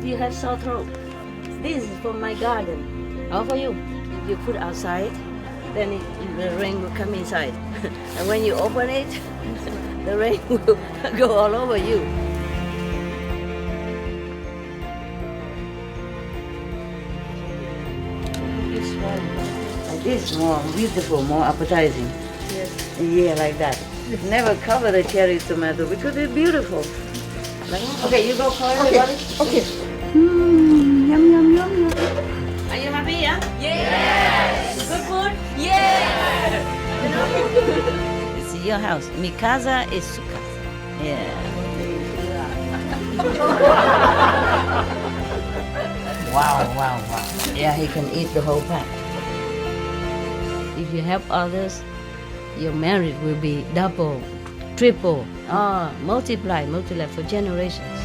you have sore throat, this is from my garden. All for you. You put outside, then the rain will come inside. And when you open it, the rain will go all over you. This one, and this more beautiful, more appetizing. Yes. Yeah, like that. Never cover the cherry tomato because they're beautiful. Like, okay, you go for everybody. Okay. Yum, yum, yum, yum. Are you happy, yeah? Yes! Good food? Yes! It's your house. Mi casa es su casa. Yeah. Wow. Yeah, he can eat the whole pack. If you help others, your merit will be double, triple, multiply for generations.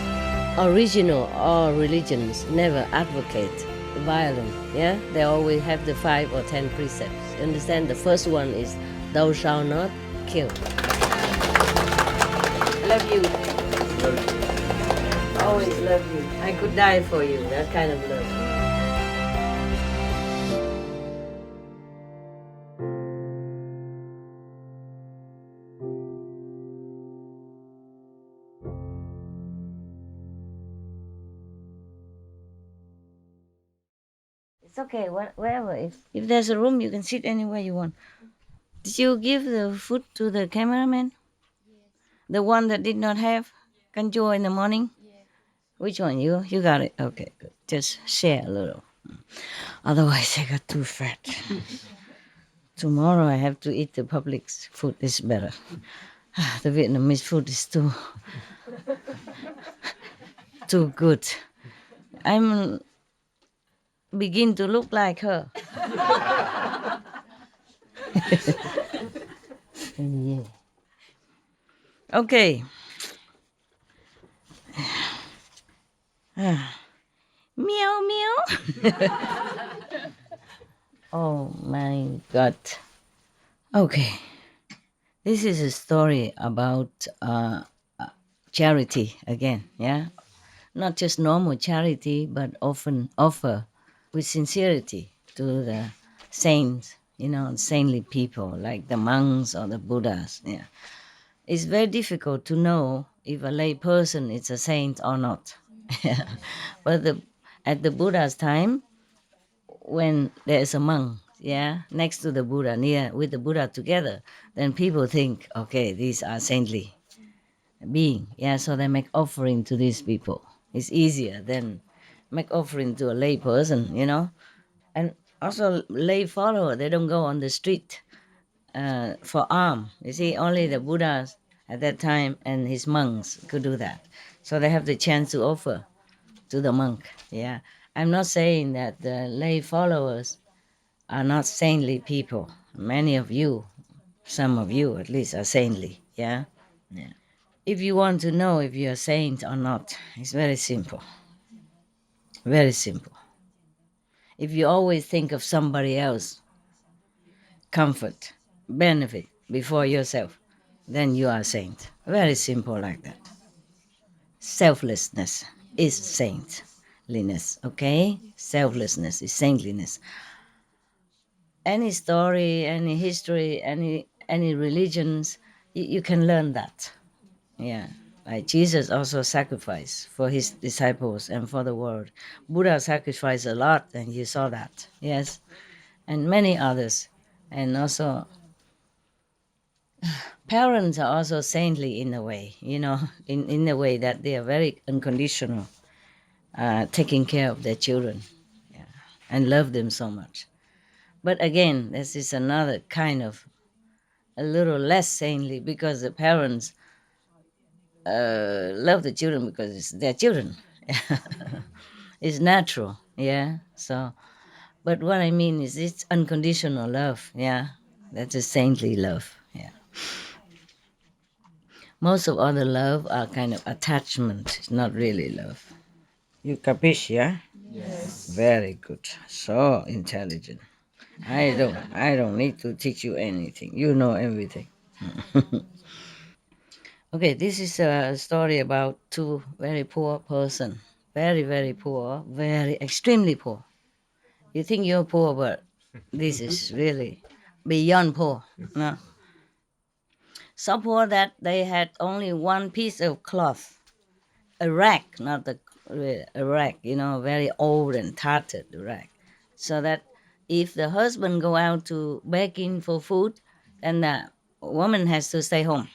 Original all religions never advocate violence. Yeah, they always have the 5 or 10 precepts. Understand? The first one is thou shalt not kill. Love you. Always love you. I could die for you. That kind of love. It's okay, wherever. If there's a room, you can sit anywhere you want. Did you give the food to the cameraman? Yes. The one that did not have kanjo in the morning? Yes. Which one? You got it? Okay, good. Just share a little. Otherwise, I got too fat. Tomorrow, I have to eat the public's food. It's better. The Vietnamese food is too good. I'm begin to look like her. Yeah. Okay. Meow meow. Oh my God. Okay. This is a story about charity again, yeah? Not just normal charity, but often offer with sincerity to the saints, saintly people like the monks or the Buddhas. Yeah. It's very difficult to know if a lay person is a saint or not. But at the Buddha's time, when there's a monk, next to the Buddha, near with the Buddha together, then people think, okay, these are saintly being, so they make offering to these people. It's easier than make offering to a lay person, And also lay follower, they don't go on the street for alms. You see, only the Buddhas at that time and his monks could do that. So they have the chance to offer to the monk. Yeah, I'm not saying that the lay followers are not saintly people. Many of you, some of you at least, are saintly. Yeah. If you want to know if you're a saint or not, it's very simple. Very simple. If you always think of somebody else, comfort, benefit before yourself, then you are a saint. Very simple like that. Selflessness is saintliness, okay? Selflessness is saintliness. Any story, any history, any religions, you can learn that. Yeah. Like Jesus also sacrificed for his disciples and for the world. Buddha sacrificed a lot, and you saw that. Yes. And many others. And also, parents are also saintly in a way, in a way that they are very unconditional, taking care of their children, and love them so much. But again, this is another kind of a little less saintly, because the parents love the children because it's their children. It's natural, So, but what I mean is it's unconditional love, That's a saintly love, Most of other love are kind of attachment. It's not really love. You capish, yeah? Yes. Very good. So intelligent. I don't need to teach you anything. You know everything. Okay, this is a story about two very poor person, very, very poor, very extremely poor. You think you're poor, but this is really beyond poor. No, so poor that they had only one piece of cloth, a rag, not a rag, very old and tattered rag, so that if the husband go out to begging for food, then the woman has to stay home.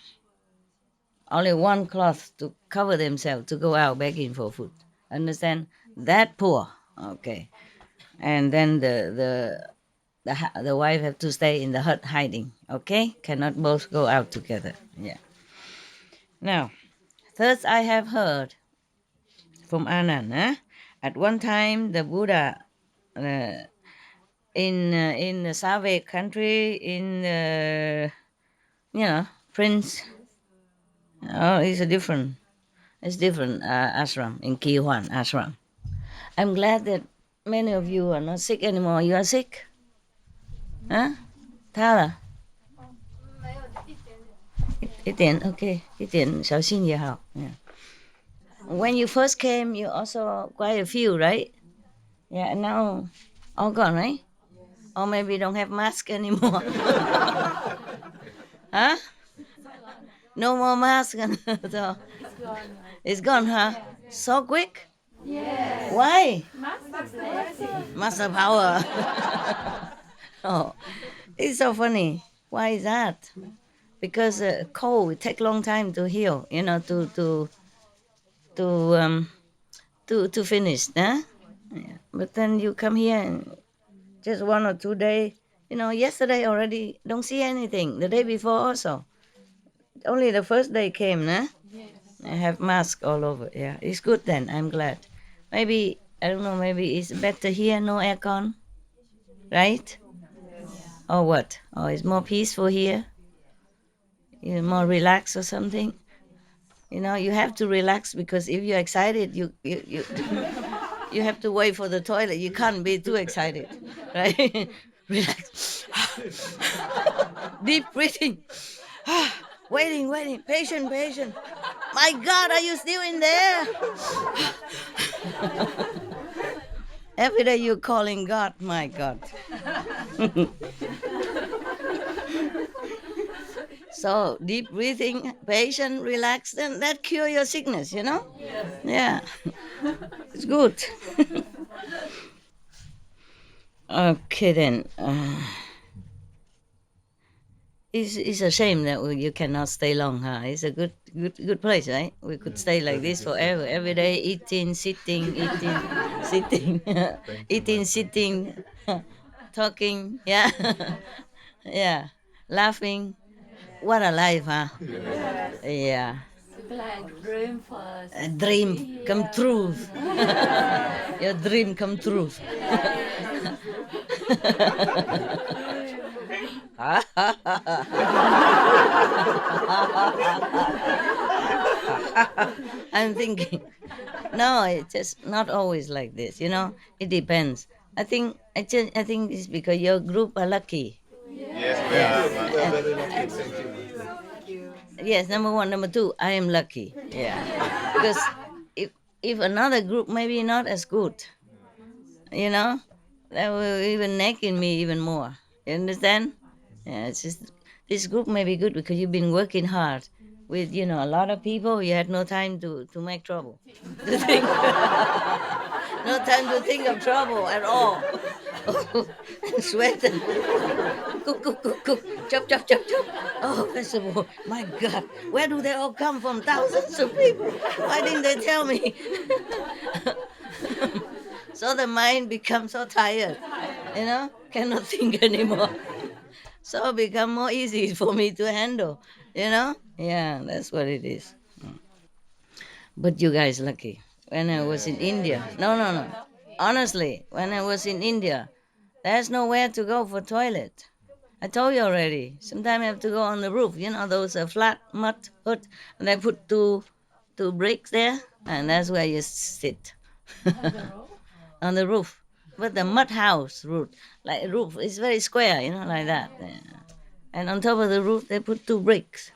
Only one cloth to cover themselves to go out begging for food. Understand? That poor. Okay. And then the wife have to stay in the hut hiding. Okay, cannot both go out together. Yeah. Now, thus I have heard from Anand. At one time, the Buddha uh, in the Savage country, in the Prince. Oh, it's different ashram in Kiwan ashram. I'm glad that many of you are not sick anymore. You are sick, huh? Tara, 一点 okay, 一点小心也好. Yeah. When you first came, you also quite a few, right? Yeah, and now all gone, right? Or maybe don't have mask anymore. Huh? No more mask. So, it's gone, huh? So quick? Yes. Why? Muscle power. Oh, it's so funny. Why is that? Because cold it take long time to heal. To to finish, huh? Yeah. But then you come here and just 1 or 2 days. Yesterday already don't see anything. The day before also. Only the first day came, nah? I have mask all over. Yeah, it's good then. I'm glad. Maybe I don't know. Maybe it's better here, no aircon, right? Or what? Or it's more peaceful here. You're more relaxed or something. You have to relax because if you're excited, you you have to wait for the toilet. You can't be too excited, right? Relax. Deep breathing. Waiting. Patient. My God, are you still in there? Every day you're calling God, my God. So deep breathing, patient, relaxed, and that cure your sickness, Yes. Yeah. It's good. Okay then. It's a shame that you cannot stay long, huh? It's a good place, right? We could stay like this forever, every day, eating, sitting, sitting, eating, sitting, talking, yeah, yeah, laughing. What a life, huh? Yeah. Like dream first. A dream come true. Your dream come true. I'm thinking, no, it's just not always like this. It depends. I think it's because your group are lucky. Yes, Yes, number one, number two, I am lucky. Yeah, because if another group maybe not as good, you know, that will even nagging me even more. You understand? Yeah, it's just this group may be good because you've been working hard with a lot of people. You had no time to make trouble, to think, no time to think of trouble at all. Sweat and cook, chop. Oh, vegetable. My God, where do they all come from? Thousands of people. Why didn't they tell me? So the mind becomes so tired, cannot think anymore. So it become more easy for me to handle. Yeah, that's what it is. But you guys lucky. When I was in India, no. Honestly, when I was in India, there's nowhere to go for toilet. I told you already. Sometimes I have to go on the roof. Those flat mud hut, and they put two bricks there, and that's where you sit. On the roof. But the mud house roof, like roof, is very square, like that. Yeah. And on top of the roof, they put two bricks,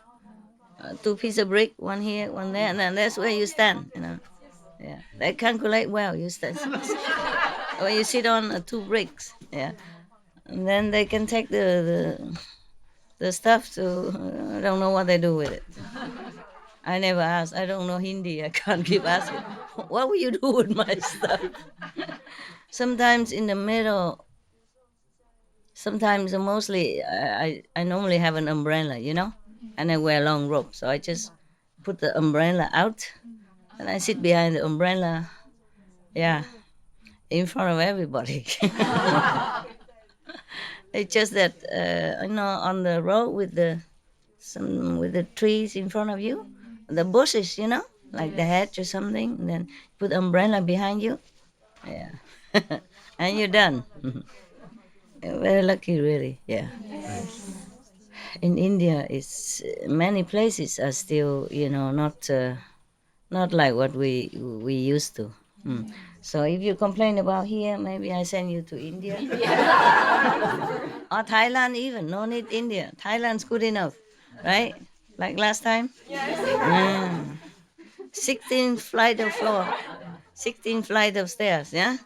two pieces of brick, one here, one there, and then that's where you stand. Yeah, they calculate well. When you sit on two bricks, yeah, and then they can take the stuff to. I don't know what they do with it. I never asked. I don't know Hindi. I can't keep asking. What will you do with my stuff? Sometimes in the middle. Sometimes, mostly, I normally have an umbrella, and I wear long robe. So I just put the umbrella out, and I sit behind the umbrella. Yeah, in front of everybody. It's just that on the road with the trees in front of you, the bushes, like the hedge or something. And then put umbrella behind you. Yeah, and you're done. You're very lucky, really. Yeah. In India, it's many places are still, not like what we used to. Mm. So if you complain about here, maybe I send you to India. Or Thailand even. No need India. Thailand's good enough, right? Like last time. Mm. 16 flight of floor, 16 flight of stairs. Yeah,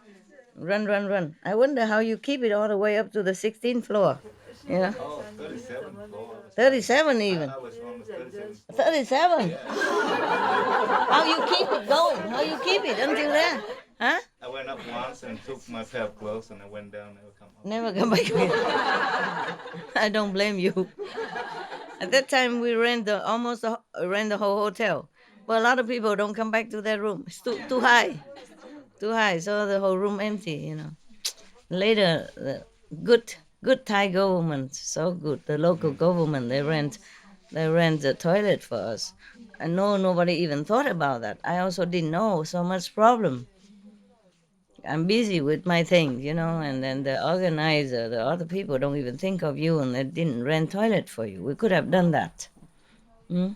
run, run, run. I wonder how you keep it all the way up to the 16th floor. Yeah, Oh, 37 floor. 37 even. I was on the 37th floor. 37. Yeah. How you keep it going? How you keep it until there? Huh? I went up once and took my pair of clothes and I went down, never come up. Never come back again. I don't blame you. At that time, we rent the whole hotel. But a lot of people don't come back to their room. It's too high, too high. So the whole room empty. Later, the good Thai government, so good. The local government, they rent the toilet for us. And nobody even thought about that. I also didn't know so much problem. I'm busy with my things, and then the organizer, the other people don't even think of you, and they didn't rent toilet for you. We could have done that. Mm?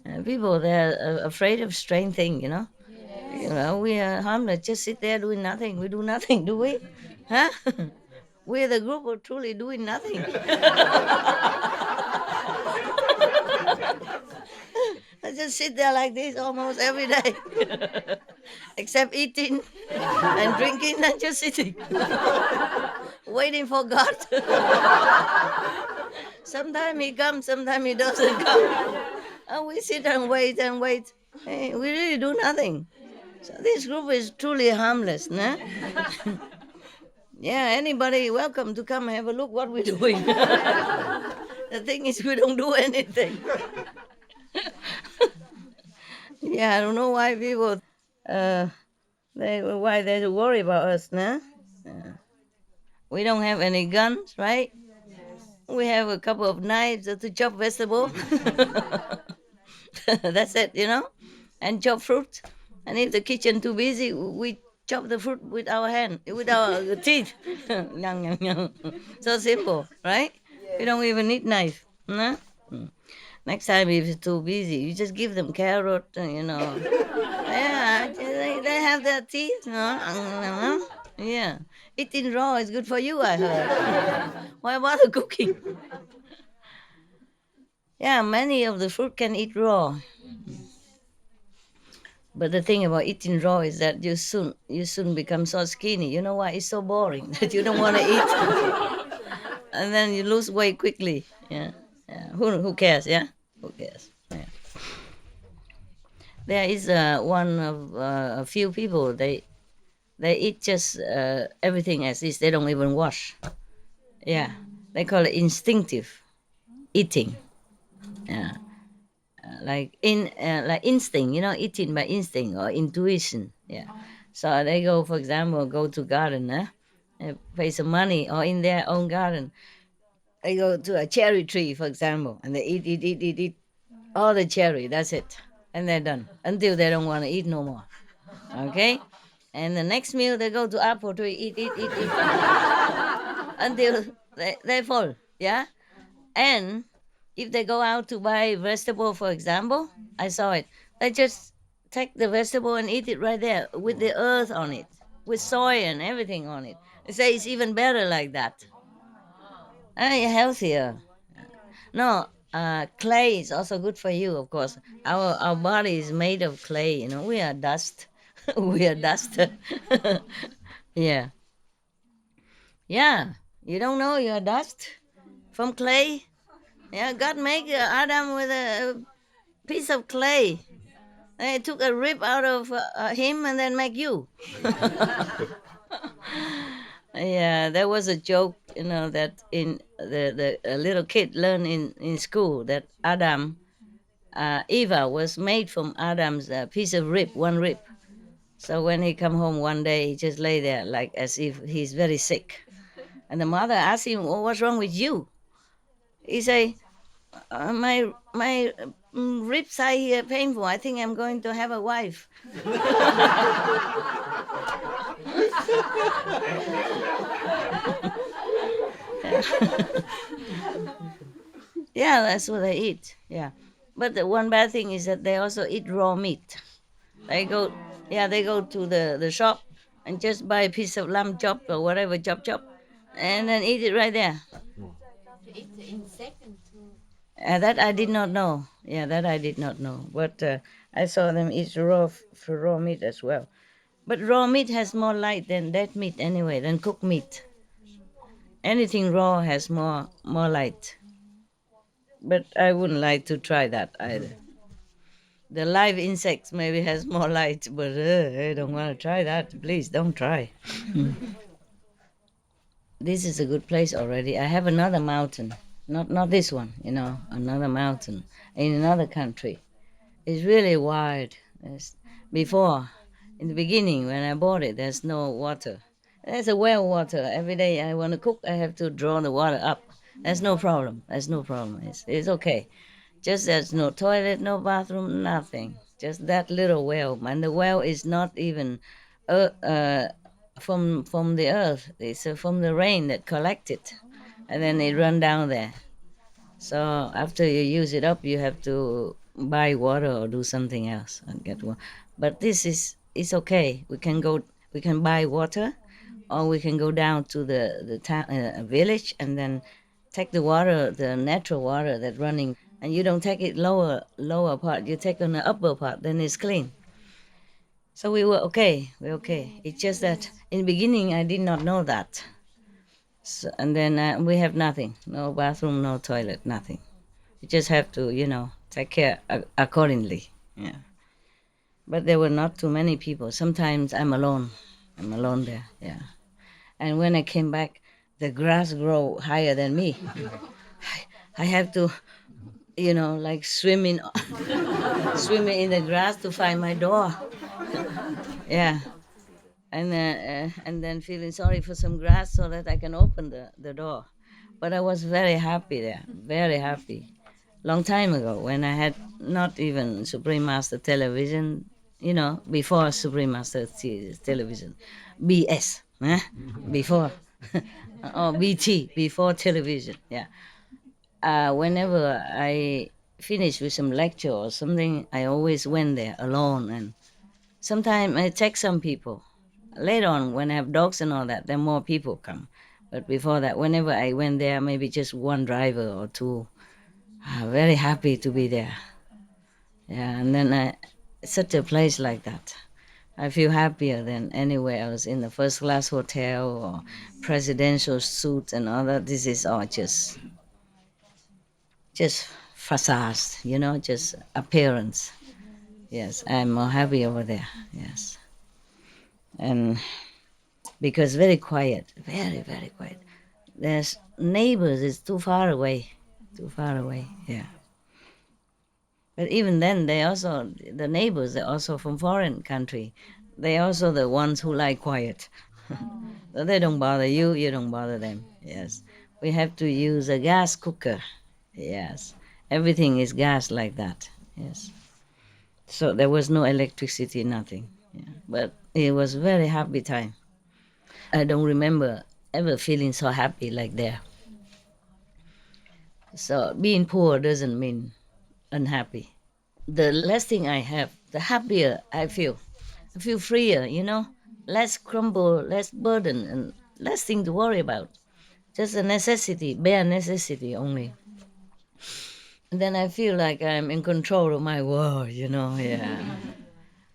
And people, they're afraid of strange things. We are harmless, just sit there doing nothing. We do nothing, do we? Huh? We're the group of truly doing nothing. I just sit there like this almost every day, except eating and drinking and just sitting, waiting for God. Sometimes He comes, sometimes He doesn't come. And we sit and wait and wait. Hey, we really do nothing. So this group is truly harmless, nah? Yeah, anybody welcome to come have a look what we're doing. The thing is, we don't do anything. Yeah, I don't know why people, why they worry about us, nah? We don't have any guns, right? We have a couple of knives to chop vegetable. That's it, and chop fruit. And if the kitchen too busy, we chop the fruit with our hand, with our teeth. Nyang, nyang, nyang. So simple, right? We don't even need knife. No? Next time, if it's too busy, you just give them carrot. Yeah, they have their teeth. Yeah. Eating raw is good for you, I heard. Why bother cooking? Yeah, many of the fruit can eat raw. But the thing about eating raw is that you soon become so skinny. You know why? It's so boring that you don't want to eat, and then you lose weight quickly. Yeah, yeah. Who cares? Yeah, who cares? Yeah. There is one of a few people. They eat just everything as is. They don't even wash. Yeah, they call it instinctive eating. Yeah. Like instinct, eating by instinct or intuition. Yeah. So they go, for example, go to garden, pay some money, or in their own garden, they go to a cherry tree, for example, and they eat all the cherry. That's it, and they're done until they don't want to eat no more. Okay. And the next meal they go to apple tree, eat until they fall. Yeah. And if they go out to buy vegetable, for example, I saw it. They just take the vegetable and eat it right there with the earth on it, with soil and everything on it. They say it's even better like that. Healthier. No, Clay is also good for you, of course. Our body is made of clay. You know, we are dust. We are dust. Yeah, yeah. You don't know you're dust from clay. Yeah, God made Adam with a piece of clay. They took a rib out of him and then make you. Yeah, there was a joke, you know, that in the a little kid learned in school that Eva was made from Adam's piece of rib, one rib. So when he come home one day, he just lay there like as if he's very sick. And the mother asked him, "Oh, what's wrong with you?" He say, my ribs are here painful. I think I'm going to have a wife." Yeah, that's what they eat. Yeah, but the one bad thing is that they also eat raw meat. They go, yeah, they go to the shop and just buy a piece of lamb chop or whatever chop, and then eat it right there. To eat the insect and to That I did not know. Yeah, that I did not know. But I saw them eat raw meat as well. But raw meat has more light than dead meat anyway, than cooked meat. Anything raw has more light. But I wouldn't like to try that either. The live insects maybe has more light, but I don't want to try that. Please don't try. This is a good place already. I have another mountain, not this one, you know, another mountain in another country. It's really wide. Before, in the beginning when I bought it, there's no water. There's a well water. Every day I want to cook, I have to draw the water up. There's no problem. There's no problem. It's okay. Just there's no toilet, no bathroom, nothing. Just that little well, and the well is not even uh, uh, from the earth. It's from the rain that collected, and then it run down there. So after you use it up, you have to buy water or do something else and get water. But this is it's okay. We can buy water, or we can go down to the town village and then take the water, the natural water that running, and you don't take it lower part. You take on the upper part, then it's clean. So we were okay. We're okay. It's just that in the beginning I did not know that. So, and then we have nothing, no bathroom, no toilet, nothing. You just have to, you know, take care accordingly. Yeah. But there were not too many people. Sometimes I'm alone. I'm alone there. Yeah. And when I came back, the grass grow higher than me. I have to, you know, like swimming, swimming in the grass to find my door. Yeah. And then feeling sorry for some grass so that I can open the door. But I was very happy there, very happy. Long time ago when I had not even Supreme Master television, you know, before Supreme Master television, BS, before, or BT, before television, yeah. Whenever I finished with some lecture or something, I always went there alone, and sometimes I take some people. Later on, when I have dogs and all that, then more people come. But before that, whenever I went there, maybe just one driver or two. Very happy to be there. Yeah, and then such a place like that. I feel happier than anywhere else in the first class hotel or presidential suite and all that. This is all just facades, you know, just appearance. Yes, I'm more happy over there. Yes, and because very quiet, very quiet. There's neighbors. It's too far away, too far away. Yeah. But even then, they also the neighbors. They're also from foreign country. They also the ones who like quiet. So they don't bother you. You don't bother them. Yes. We have to use a gas cooker. Yes. Everything is gas like that. Yes. So there was no electricity, nothing. Yeah. But it was very happy time. I don't remember ever feeling so happy like there. So being poor doesn't mean unhappy. The less thing I have, the happier I feel. I feel freer, you know, less crumble, less burden, and less thing to worry about. Just a necessity, bare necessity only. And then I feel like I'm in control of my world, yeah.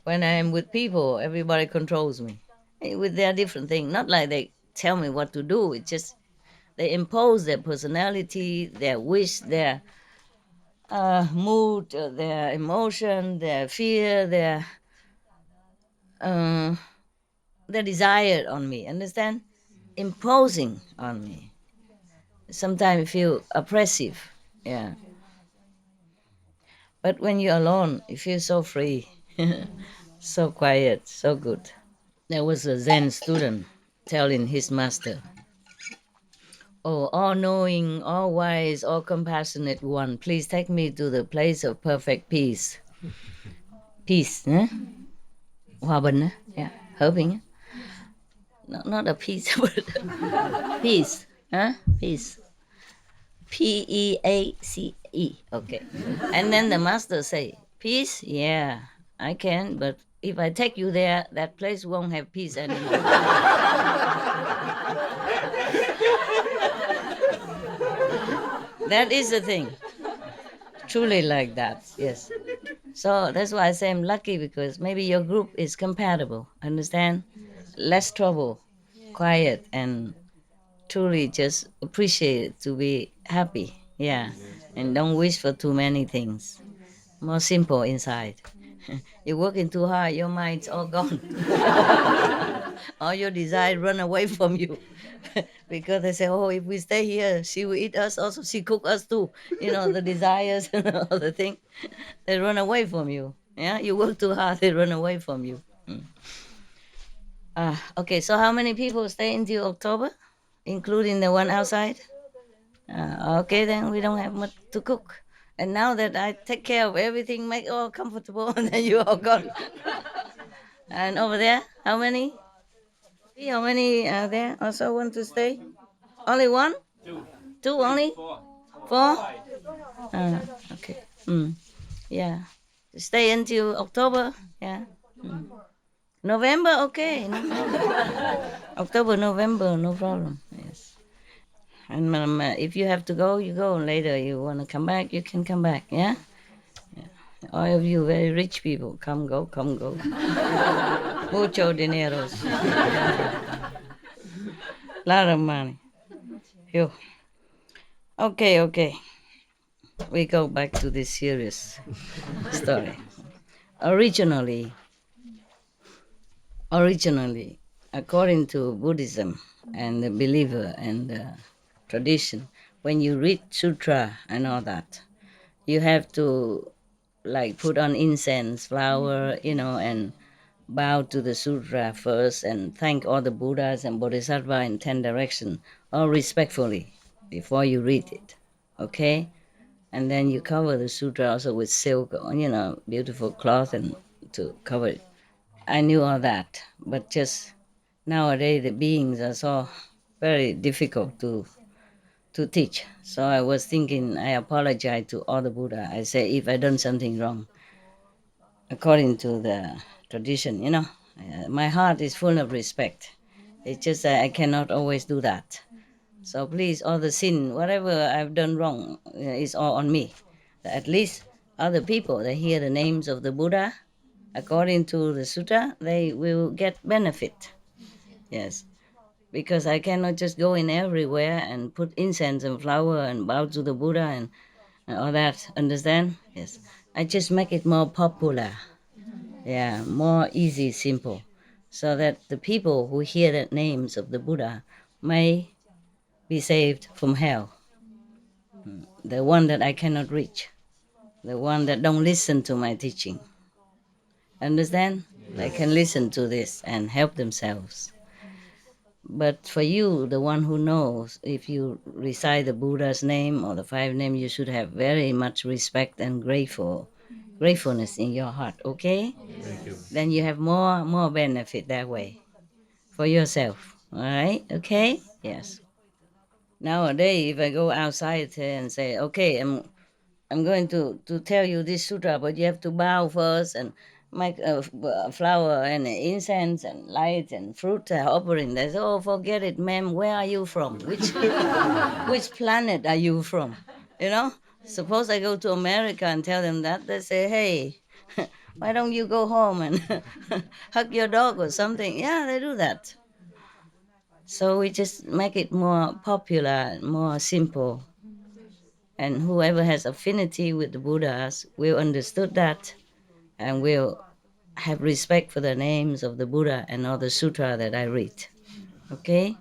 When I'm with people, everybody controls me. With their different things. Not like they tell me what to do, it's just they impose their personality, their wish, their mood, their emotion, their fear, uh, their desire on me. Understand? Imposing on me. Sometimes I feel oppressive. Yeah. But when you're alone, you feel so free, so quiet, so good. There was a Zen student telling his master, "Oh, all knowing, all wise, all compassionate one, please take me to the place of perfect peace." Peace, eh? Hòa bình, eh? Yeah. Hòa bình. Eh? Not a peace, but peace. Huh? Peace. Peace. Okay. And then the master say, "Peace? Yeah, I can, but if I take you there, that place won't have peace anymore." That is the thing. Truly like that, yes. So that's why I say I'm lucky, because maybe your group is compatible, understand? Less trouble, quiet, and truly just appreciate to be happy, yeah. And don't wish for too many things. More simple inside. You're working too hard, your mind's all gone. All your desire run away from you. Because they say, "Oh, if we stay here, she will eat us, also she cook us too." The desires and all the thing, they run away from you. Yeah, you work too hard, they run away from you. Okay, so how many people stay until October, including the one outside? Okay, then we don't have much to cook. And now that I take care of everything, make all comfortable, and then you all gone. And over there, how many? How many are there also want to stay? Only one? Two only? Four? Okay. Yeah. Stay until October. Yeah. November, okay. No problem. October, November, no problem. Yes. And if you have to go, you go. Later, you want to come back, you can come back. Yeah. All of you very rich people, come go, come go. Mucho dinero. Lot of money. Phew. Okay. We go back to this serious story. Originally, according to Buddhism and the believer and the tradition, when you read sutra and all that, you have to like put on incense, flower, and bow to the sutra first and thank all the Buddhas and Bodhisattva in 10 directions, all respectfully, before you read it. Okay? And then you cover the sutra also with silk, beautiful cloth and to cover it. I knew all that, but just nowadays the beings are so very difficult to teach. So I was thinking, I apologize to all the Buddha. I say, if I done something wrong, according to the tradition, my heart is full of respect. It's just that I cannot always do that. So please, all the sin, whatever I've done wrong, is all on me. At least other people, they hear the names of the Buddha, according to the sutta, they will get benefit. Yes, because I cannot just go in everywhere and put incense and flower and bow to the Buddha and all that. Understand? Yes, I just make it more popular. Yeah, more easy, simple, so that the people who hear the names of the Buddha may be saved from hell. The one that I cannot reach, the one that don't listen to my teaching. Understand? They can listen to this and help themselves. But for you, the one who knows, if you recite the Buddha's name or the five names, you should have very much respect and gratefulness in your heart. Okay? Thank you. Then you have more benefit that way for yourself. All right? Okay? Yes. Nowadays, if I go outside and say, "Okay, I'm going to tell you this sutra, but you have to bow first and make a flower and incense and light and fruit offering." They say, "Oh, forget it, ma'am. Where are you from? Which which planet are you from? You know, Suppose I go to America and tell them that, they say, hey, why don't you go home and hug your dog or something? Yeah, they do that. So we just make it more popular, more simple. And whoever has affinity with the Buddhas will understood that and will have respect for the names of the Buddha and all the sutra that I read. Okay?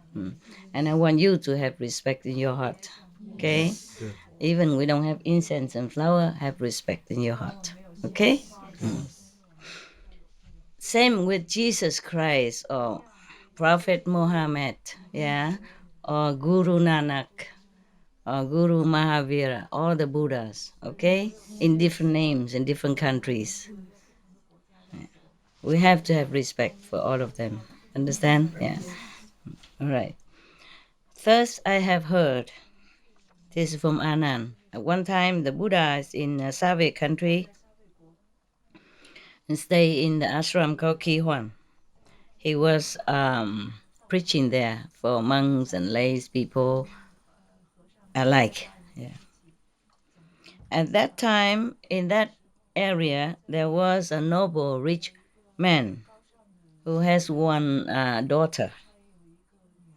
And I want you to have respect in your heart. Okay? Good. Even we don't have incense and flower, have respect in your heart. Okay? Same with Jesus Christ or Prophet Muhammad, yeah, or Guru Nanak or Guru Mahavira, all the Buddhas, okay, in different names in different countries. We have to have respect for all of them. Understand? Yeah. All right. First, I have heard, this is from Anand. At one time, the Buddha is in a Savage country and stay in the ashram called Kihuan. He was preaching there for monks and lay people alike. Yeah. At that time, in that area, there was a noble, rich man who has one daughter.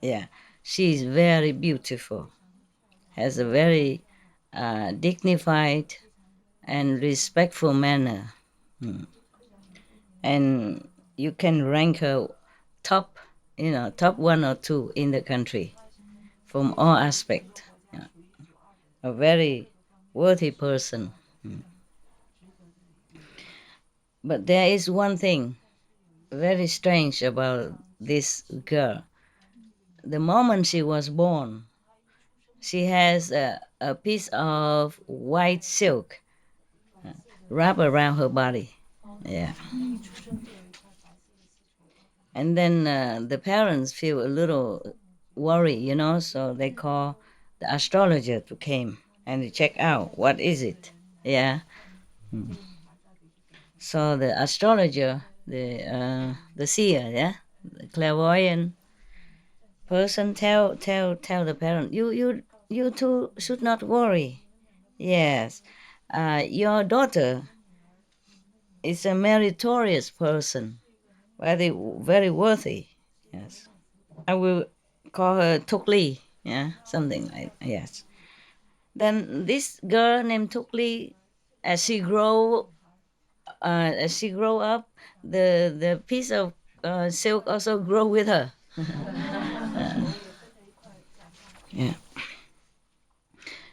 Yeah, she's very beautiful, has a very dignified and respectful manner, and you can rank her top, top one or two in the country from all aspects. Yeah. A very worthy person. But there is one thing very strange about this girl. The moment she was born, she has a piece of white silk wrapped around her body. Yeah. And then the parents feel a little worried, so they call the astrologer to came and check out what is it. Yeah. So the astrologer, the seer, yeah, the clairvoyant person tell the parent, you two should not worry. Yes, your daughter is a meritorious person, very worthy. Yes, I will call her Tukli. Yeah, something like, yes. Then this girl named Tukli, as she grow up, the piece of silk also grow with her. Yeah,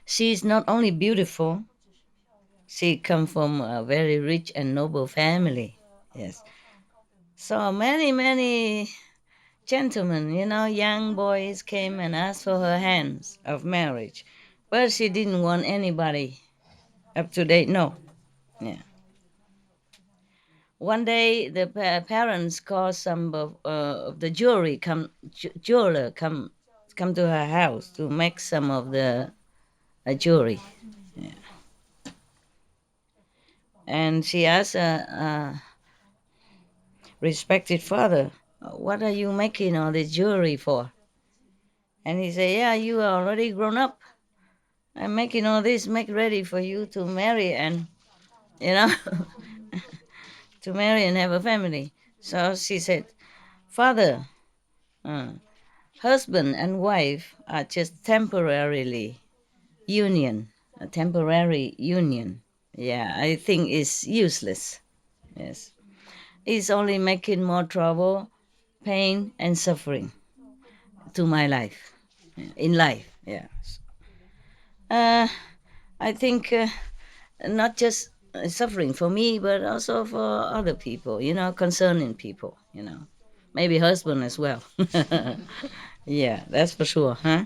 she is not only beautiful. She come from a very rich and noble family. Yes. So many gentlemen, young boys came and asked for her hands of marriage, but she didn't want anybody up to date. No. Yeah. One day, the parents called some of the jewelry jeweler come to her house to make some of the jewelry, and she asked respected father, what are you making all this jewelry for? And he said, yeah, you are already grown up. I'm making all this, make ready for you to marry and, you know, to marry and have a family. So she said, Father, uh, husband and wife are just temporarily union, a temporary union. Yeah, I think it's useless. Yes. It's only making more trouble, pain, and suffering to my life, in life. Yeah. Uh, I think not just suffering for me, but also for other people, concerning people, maybe husband as well. Yeah, that's for sure, huh?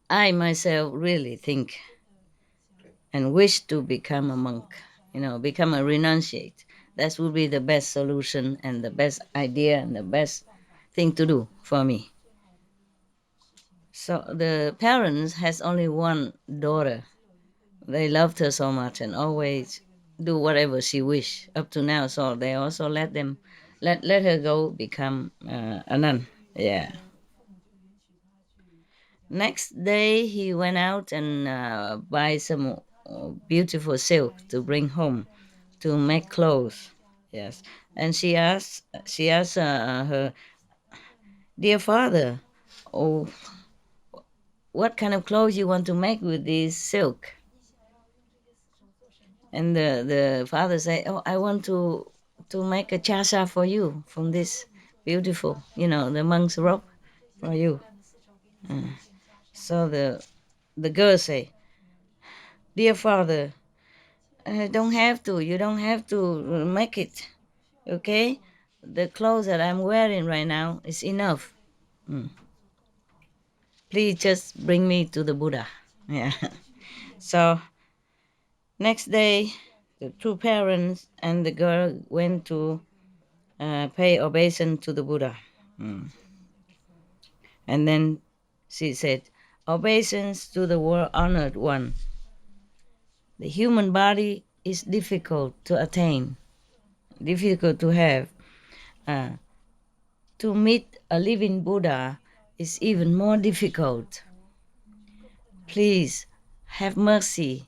I myself really think and wish to become a monk, become a renunciate. That would be the best solution and the best idea and the best thing to do for me. So the parents has only one daughter. They loved her so much and always do whatever she wish up to now. So they also let her go become a nun. Yeah. Next day, he went out and buy some beautiful silk to bring home to make clothes. Yes, and she asked her dear father, "Oh, what kind of clothes you want to make with this silk?" And the father said, "Oh, I want to make a chasa for you from this beautiful, the monk's robe for you." So the girl say, "Dear father, don't have to. You don't have to make it. Okay, the clothes that I'm wearing right now is enough. Mm. Please just bring me to the Buddha." Yeah. So next day, the two parents and the girl went to pay obeisance to the Buddha. Mm. And then she said, "Obeisance to the world honored one. The human body is difficult to attain, difficult to have. Uh, to meet a living Buddha is even more difficult. Please have mercy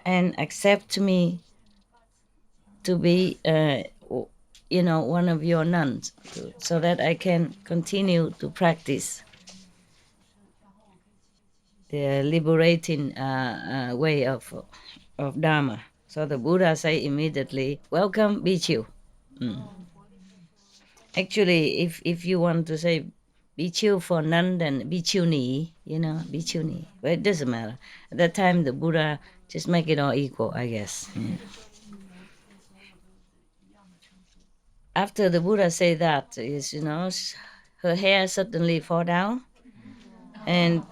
and accept me to be, one of your nuns, so that I can continue to practice the liberating way of Dharma." So the Buddha say immediately, "Welcome, Bhikkhu." Mm. Actually, if you want to say Bhikkhu for nun, then Bhikkhuni, Bhikkhuni. But it doesn't matter. At that time, the Buddha just make it all equal, I guess. Yeah. After the Buddha say that, her hair suddenly fall down, and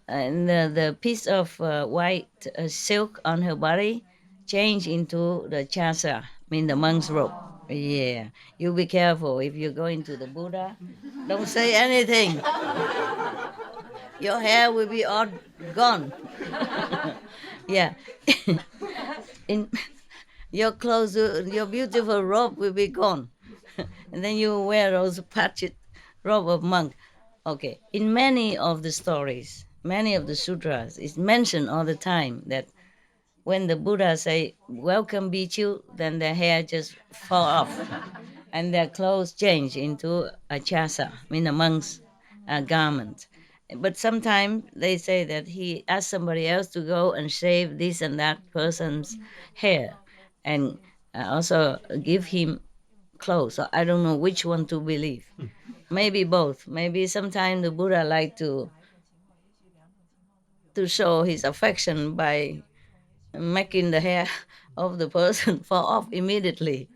the piece of white silk on her body change into the chasa, the monk's robe. Yeah, you be careful if you go into the Buddha. Don't say anything. Your hair will be all gone. Yeah, in your clothes, your beautiful robe will be gone, and then you wear those patched robe of monk. Okay, in many of the stories, many of the sutras, it's mentioned all the time that when the Buddha say, "Welcome, Bhikkhu," then their hair just fall off and their clothes change into a chasa, a monk's garment. But sometimes they say that he asked somebody else to go and shave this and that person's hair and also give him clothes. So I don't know which one to believe. Maybe both. Maybe sometimes the Buddha like to show his affection by making the hair of the person fall off immediately.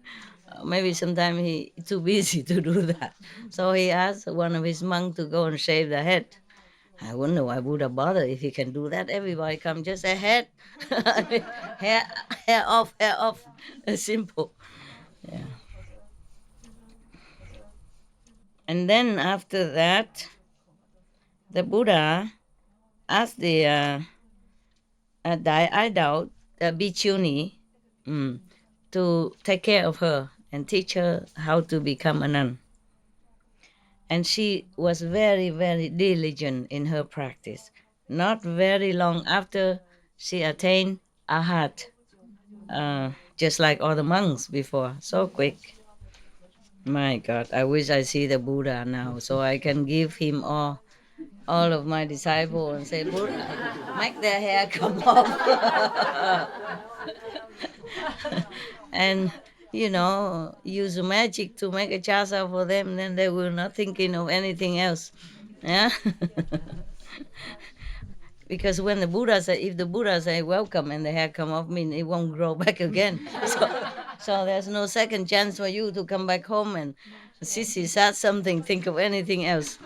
Maybe sometimes he too busy to do that. So he asked one of his monks to go and shave the head. I wonder why Buddha bother if he can do that. Everybody come just a head, hair, hair off, hair off. Simple. Yeah. And then after that, the Buddha asked the idol, Bhikkshuni, to take care of her and teach her how to become a nun. And she was very, very diligent in her practice. Not very long after, she attained Arhat, just like all the monks before. So quick. My God, I wish I see the Buddha now so I can give him all of my disciples and say, "Buddha, make their hair come off." And use magic to make a chasa for them, then they will not thinking of anything else. Yeah. Because when the Buddha say, if the Buddha say welcome and the hair come off, it won't grow back again. So there's no second chance for you to come back home and Sissy said something, think of anything else.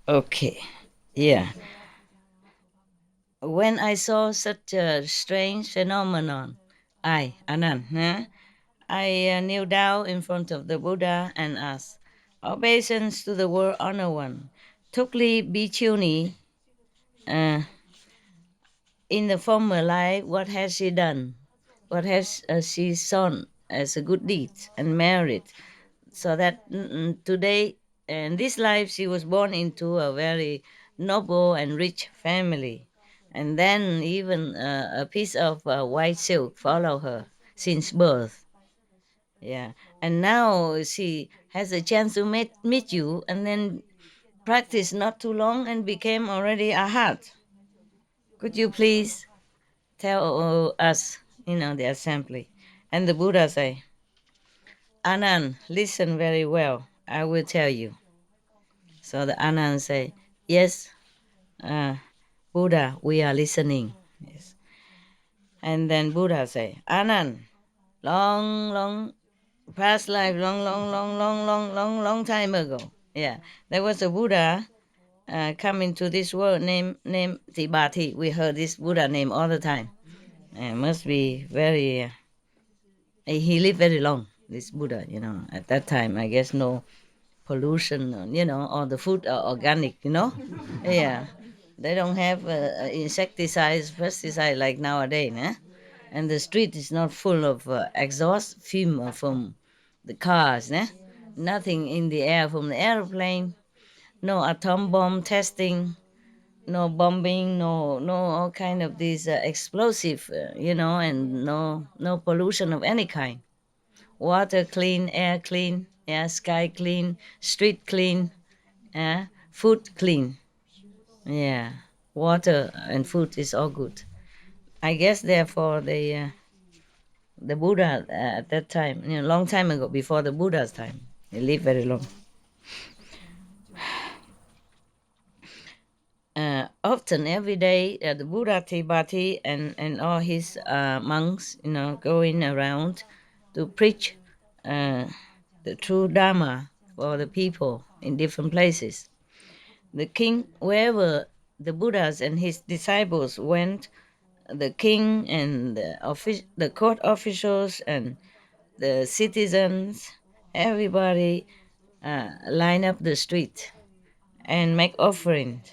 Okay, yeah. When I saw such a strange phenomenon, Anand, I kneel down in front of the Buddha and asked, "Obeisance to the world honor one. Tukli Bhikkshuni, uh, in the former life, what has she done? What has she shown as a good deed and merit so that today, in this life, she was born into a very noble and rich family, and then even a piece of white silk follow her since birth. Yeah, and now she has a chance to meet you, and then practice not too long and became already a heart. Could you please tell us, the assembly? And the Buddha say, Anand, listen very well. I will tell you. So the Anand say, yes, uh, Buddha, we are listening. Yes. And then Buddha say, Anand, long past life, long time ago. Yeah, there was a Buddha come into this world named Tibati. We heard this Buddha name all the time. Must be very. He lived very long. This Buddha, at that time, I guess no pollution, all the food are organic, yeah, they don't have insecticides, pesticide like nowadays, and the street is not full of exhaust fume from the cars, nothing in the air from the airplane, no atom bomb testing, no bombing, no all kind of these explosive, and no pollution of any kind. Water clean, air clean, yeah, sky clean, street clean, yeah, food clean. Yeah, water and food is all good. I guess therefore the Buddha at that time, long time ago, before the Buddha's time, he lived very long. Often every day, the Buddha Tibati and all his monks, going around to preach uh, the true Dharma for the people in different places. The king, wherever the Buddhas and his disciples went, the king and the court officials and the citizens, everybody line up the street and make offerings.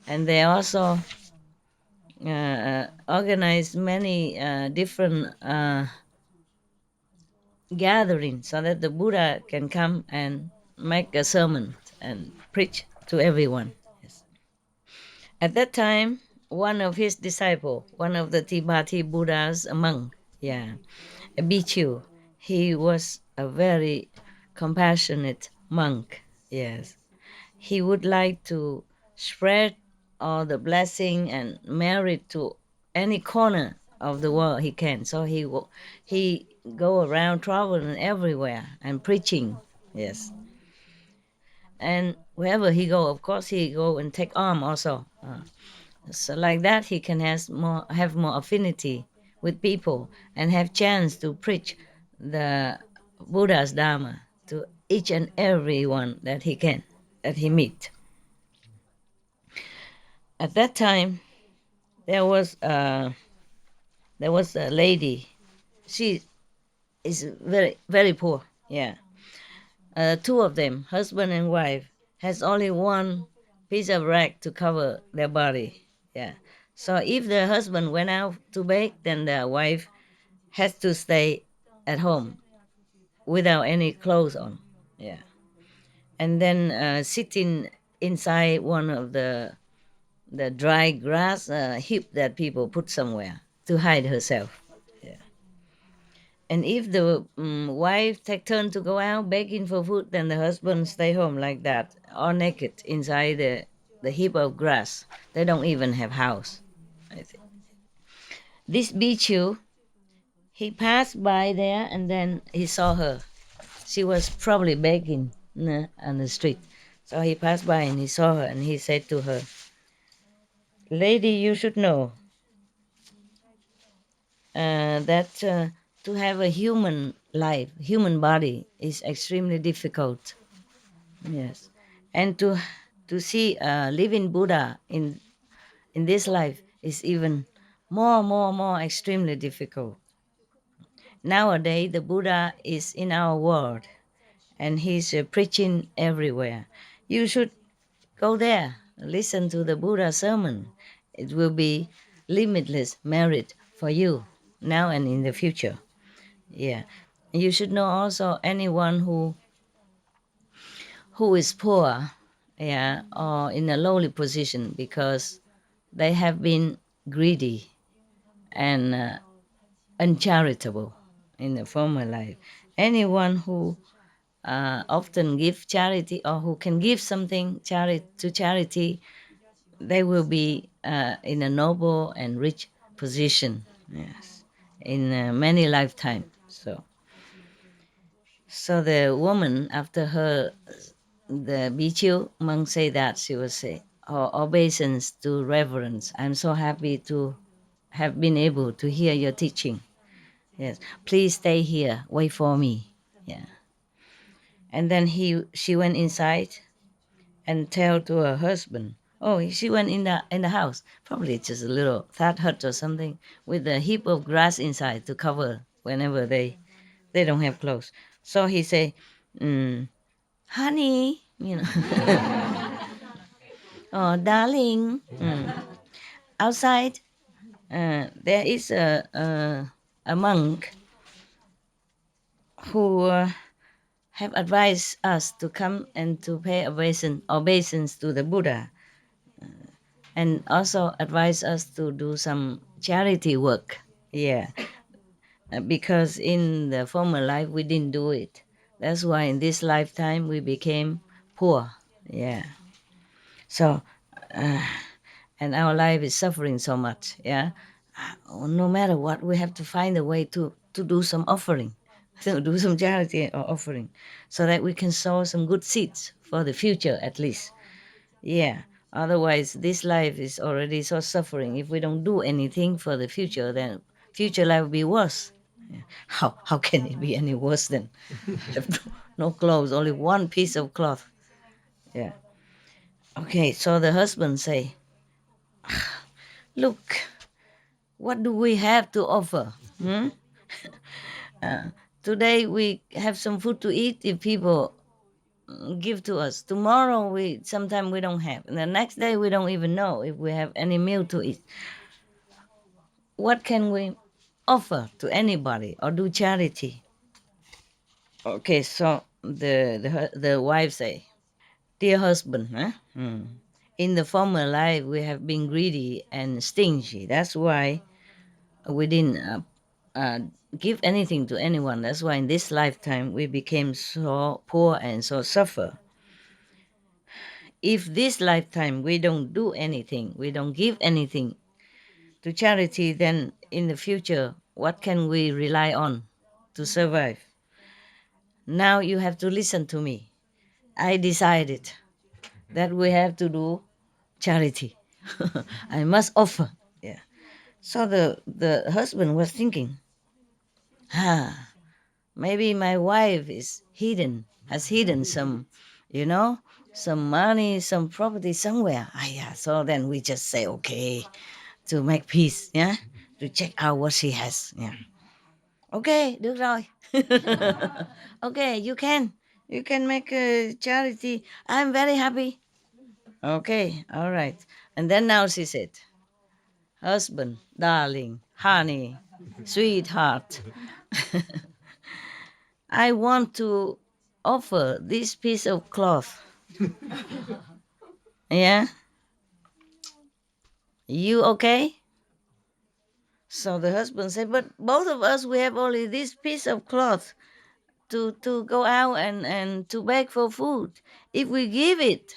And they also organize many different gatherings so that the Buddha can come and make a sermon and preach to everyone. Yes. At that time, one of his disciple, one of the Tibati Buddhas, a monk, yeah, a bhikkhu, he was a very compassionate monk. Yes, he would like to spread all the blessing and merit to any corner of the world he can. So he go around traveling everywhere and preaching. Yes, and wherever he go, of course he go and take arm also. So like that, he can have more affinity with people and have chance to preach the Buddha's Dharma to each and every one that he meet. At that time, there was a lady. She is very poor. Yeah, two of them, husband and wife, has only one piece of rag to cover their body. Yeah. So if the husband went out to bake, then the wife has to stay at home without any clothes on. Yeah. And then sitting inside one of the dry grass heap that people put somewhere to hide herself. Yeah. And if the wife take turn to go out begging for food, then the husband stay home like that, all naked inside the heap of grass. They don't even have house. I think. This Bichu, he passed by there and then he saw her. She was probably begging on the street. So he passed by and he saw her and he said to her, Lady, you should know that to have a human life, human body is extremely difficult. Yes, and to see a living Buddha in this life is even more extremely difficult. Nowadays, the Buddha is in our world, and he's preaching everywhere. You should go there, listen to the Buddha sermon. It will be limitless merit for you now and in the future. Yeah. You should know also anyone who is poor, yeah, or in a lowly position because they have been greedy and uncharitable in the former life. Anyone who often give charity or who can give something to charity, they will be in a noble and rich position. Yes, in many lifetimes. So the woman, after her, the Bichu monk say that, she will say, oh, obeisance to reverence. I'm so happy to have been able to hear your teaching. Yes, please stay here, wait for me. Yeah. And then she went inside and tell to her husband. Oh, she went in the house. Probably just a little thatch hut or something with a heap of grass inside to cover whenever they don't have clothes. So he say, honey, oh darling, outside there is a monk who have advised us to come and to pay obeisance to the Buddha, and also advise us to do some charity work. Yeah, because in the former life we didn't do it. That's why in this lifetime we became poor. Yeah. So, and our life is suffering so much. Yeah. No matter what, we have to find a way to do some offering, to do some charity or offering, so that we can sow some good seeds for the future at least. Yeah. Otherwise, this life is already so suffering. If we don't do anything for the future, then future life will be worse. Yeah. How can it be any worse than have no clothes, only one piece of cloth? Yeah. Okay. So the husband say, "Look, what do we have to offer? Hmm? Today we have some food to eat if people give to us. Tomorrow we sometimes we don't have, and the next day we don't even know if we have any meal to eat. What can we offer to anybody or do charity?" Okay, so the wife say, "Dear husband, huh? In the former life we have been greedy and stingy. That's why we didn't uh, give anything to anyone. That's why in this lifetime we became so poor and so suffer. If this lifetime we don't do anything, we don't give anything to charity, then in the future, what can we rely on to survive? Now you have to listen to me. I decided that we have to do charity. I must offer." Yeah. So the husband was thinking, maybe my wife has hidden some, you know, some money, some property somewhere. Yeah. So then we just say, okay, to make peace, yeah, to check out what she has. Yeah. Okay, được rồi. Okay, you can make a charity. I'm very happy. Okay, all right. And then now she said, husband, darling, honey, sweetheart, I want to offer this piece of cloth. Yeah, you okay? So the husband said, but both of us, we have only this piece of cloth to go out and to beg for food. If we give it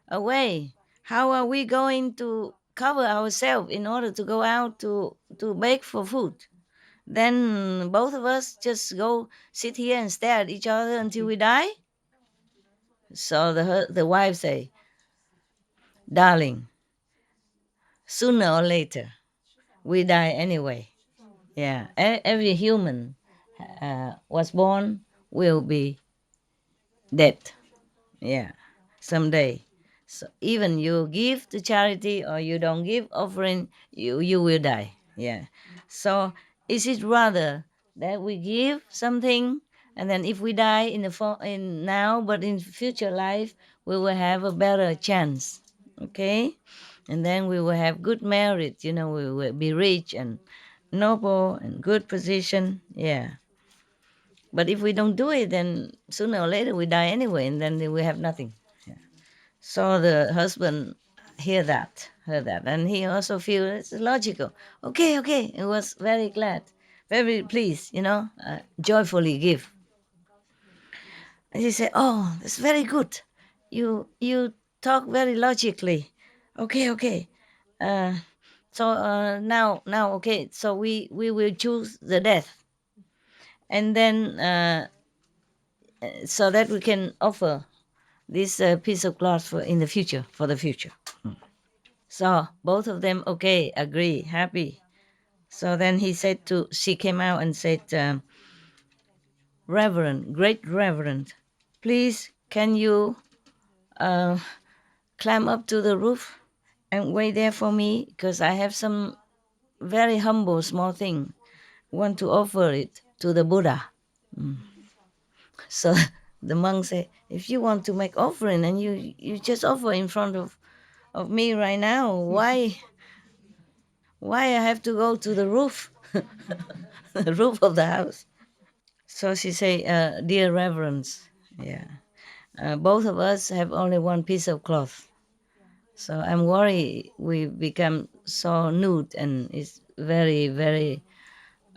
away, how are we going to cover ourselves in order to go out to beg for food? Then both of us just go sit here and stare at each other until we die. So the wife say, darling, sooner or later we die anyway. Yeah, every human was born will be dead. Yeah, someday. So even you give to charity or you don't give offering, you will die. Yeah. So is it rather that we give something, and then if we die in now, but in future life we will have a better chance. Okay, and then we will have good merit. We will be rich and noble and good position. Yeah. But if we don't do it, then sooner or later we die anyway, and then we have nothing. Yeah. So the husband heard that, and he also feel it's logical. Okay, okay. He was very glad, very pleased, joyfully give. And he said, "Oh, that's very good. You talk very logically. Okay, okay. Uh, so now, okay. So we will choose the death, and then so that we can offer this piece of cloth in the future, for the future." So both of them, okay, agree, happy. So then she came out and said, "Reverend, great Reverend, please can you uh, climb up to the roof and wait there for me, because I have some very humble small thing. Want to offer it to the Buddha." So the monk said, "If you want to make offering and you just offer in front of me right now, why I have to go to the roof, the roof of the house?" So she say, "Dear Reverends, yeah, both of us have only one piece of cloth. So I'm worried we become so nude, and it's very, very,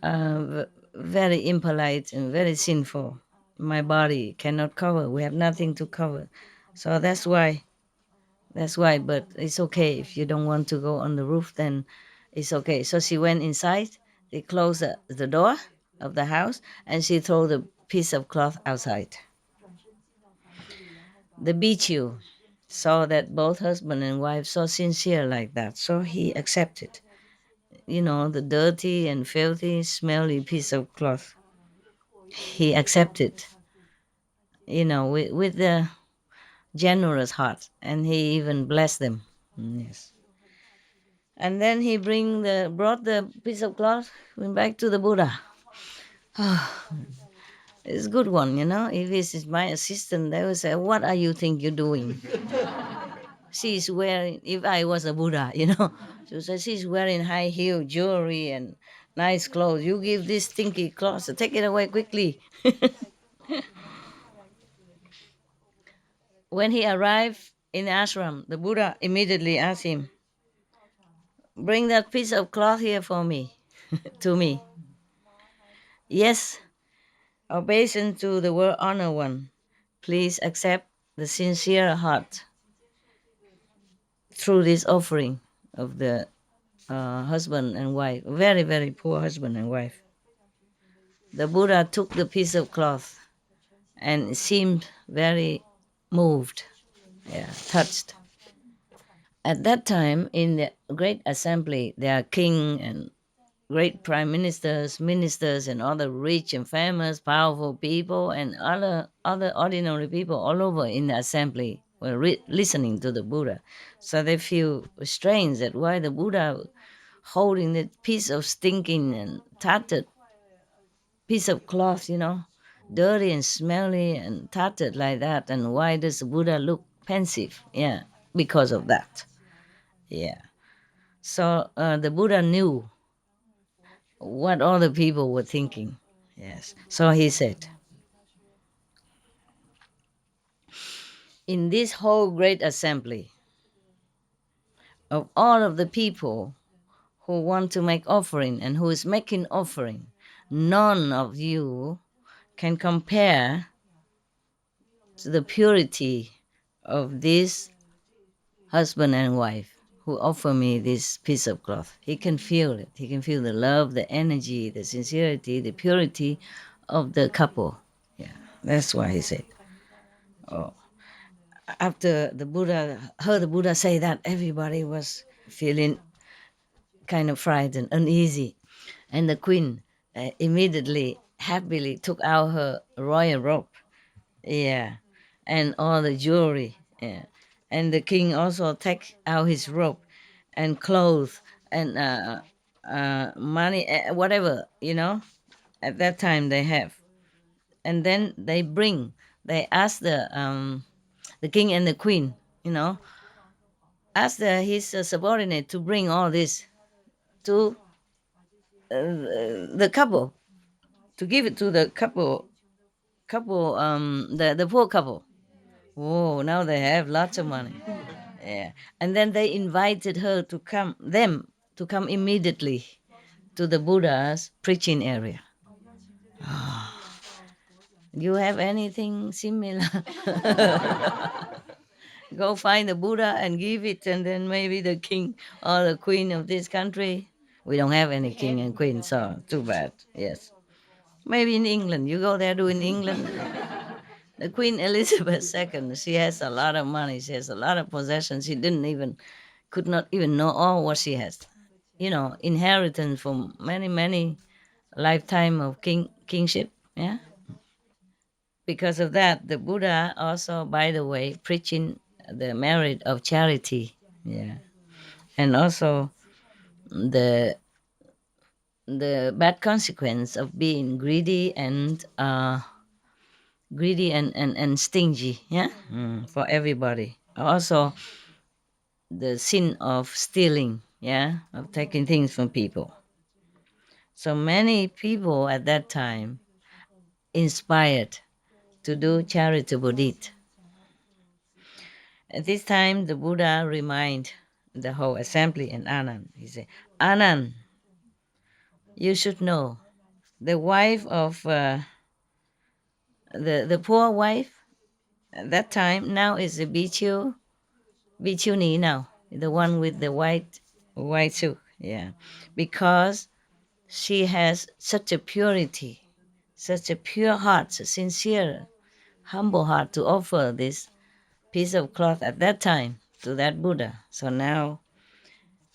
very impolite and very sinful. My body cannot cover. We have nothing to cover. So that's why. That's why. But it's okay if you don't want to go on the roof. Then it's okay." So she went inside. They closed the door of the house, and she threw the piece of cloth outside. The Bichu saw that both husband and wife so sincere like that, so he accepted. The dirty and filthy, smelly piece of cloth. He accepted. With the generous heart, and he even blessed them. Yes. And then he brought the piece of cloth, went back to the Buddha. It's a good one. If this is my assistant, they will say, "What are you think you're doing?" She's wearing, if I was a Buddha, so she's wearing high heel jewelry and nice clothes. You give this stinky clothes, take it away quickly. When he arrived in the ashram, the Buddha immediately asked him, "Bring that piece of cloth here for me, to me." "Yes, obeisance to the world honor one. Please accept the sincere heart through this offering of the husband and wife, very, very poor husband and wife." The Buddha took the piece of cloth and seemed very moved, yeah, touched. At that time, in the great assembly, there are king and great prime ministers, and other rich and famous, powerful people, and other ordinary people all over in the assembly were listening to the Buddha. So they feel strange that why the Buddha holding that piece of stinking and tattered piece of cloth, dirty and smelly and tattered like that. And why does the Buddha look pensive? Yeah, because of that. Yeah. So the Buddha knew what all the people were thinking. Yes. So he said, "In this whole great assembly of all of the people who want to make offering and who is making offering, none of you can compare to the purity of this husband and wife who offer me this piece of cloth." He can feel it. He can feel the love, the energy, the sincerity, the purity of the couple. Yeah, that's why he said. Oh, after the Buddha heard the Buddha say that, everybody was feeling kind of frightened, uneasy, and the queen immediately, happily took out her royal robe. Yeah, and all the jewelry. Yeah, and the king also take out his robe, and clothes, and money, whatever At that time they have, and then they ask the king and the queen, ask his subordinate to bring all this to the couple, to give it to the couple couple, the poor couple. Oh, now they have lots of money. Yeah. And then they invited her to come immediately to the Buddha's preaching area. You have anything similar? Go find the Buddha and give it, and then maybe the king or the queen of this country. We don't have any king and queen, so too bad. Yes. Maybe in England. You go there, do in England. The Queen Elizabeth II, she has a lot of money. She has a lot of possessions. She could not even know all what she has. You know, inheritance from many, many lifetime of kingship. Yeah. Because of that, the Buddha also, by the way, preaching the merit of charity. Yeah. And also the bad consequence of being greedy and stingy, yeah, for everybody. Also the sin of stealing, yeah, of taking things from people. So many people at that time inspired to do charitable deed. At this time, the Buddha remind the whole assembly and Anand. He said, Anand, you should know the wife of the poor wife at that time now is a Bichuni now, the one with the white suit, yeah, because she has such a purity, such a pure heart, sincere, humble heart to offer this piece of cloth at that time to that Buddha. So now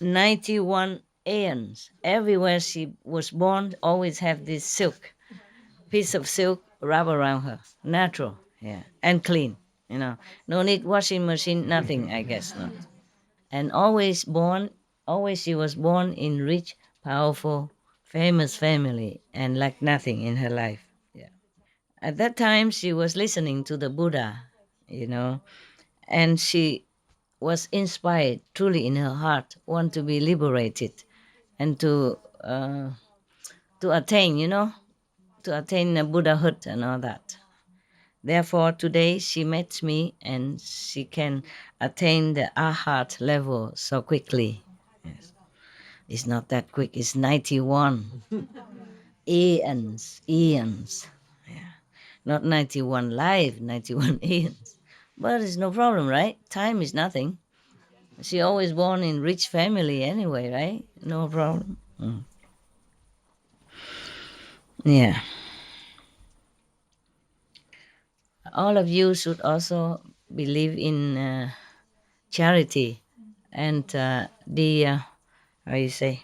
91 aeons, everywhere she was born, always have this piece of silk wrap around her, natural, yeah, and clean. No need washing machine, nothing, I guess not. And always she was born in rich, powerful, famous family and lacked nothing in her life. Yeah. At that time, she was listening to the Buddha, and she was inspired truly in her heart, want to be liberated and to attain, to attain the Buddhahood and all that. Therefore, today she met me and she can attain the Arhat level so quickly. Yes. It's not that quick, it's 91 eons. Yeah. Not 91 live, 91 eons. But it's no problem, right? Time is nothing. She always born in rich family anyway, right? No problem. Yeah. All of you should also believe in charity and the how you say,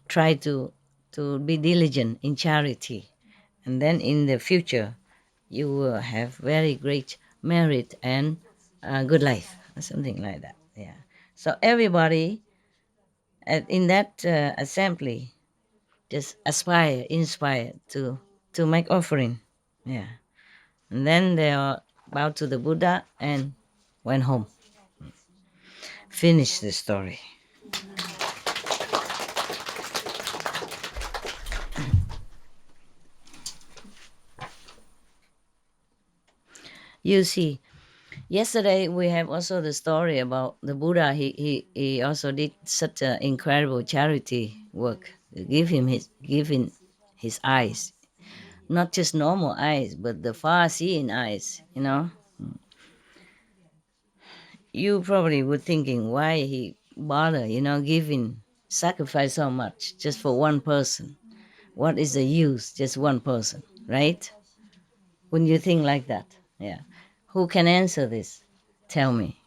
try to be diligent in charity, and then in the future you will have very great merit and good life or something like that. Yeah. So everybody in that assembly just inspire to make offering. Yeah. And then they are bowed to the Buddha and went home. Finish the story. You see, yesterday we have also the story about the Buddha. He also did such an incredible charity work. Giving his eyes, not just normal eyes, but the far-seeing eyes. You probably were thinking why he bother, giving sacrifice so much just for one person. What is the use? Just one person, right? When you think like that, yeah. Who can answer this? Tell me.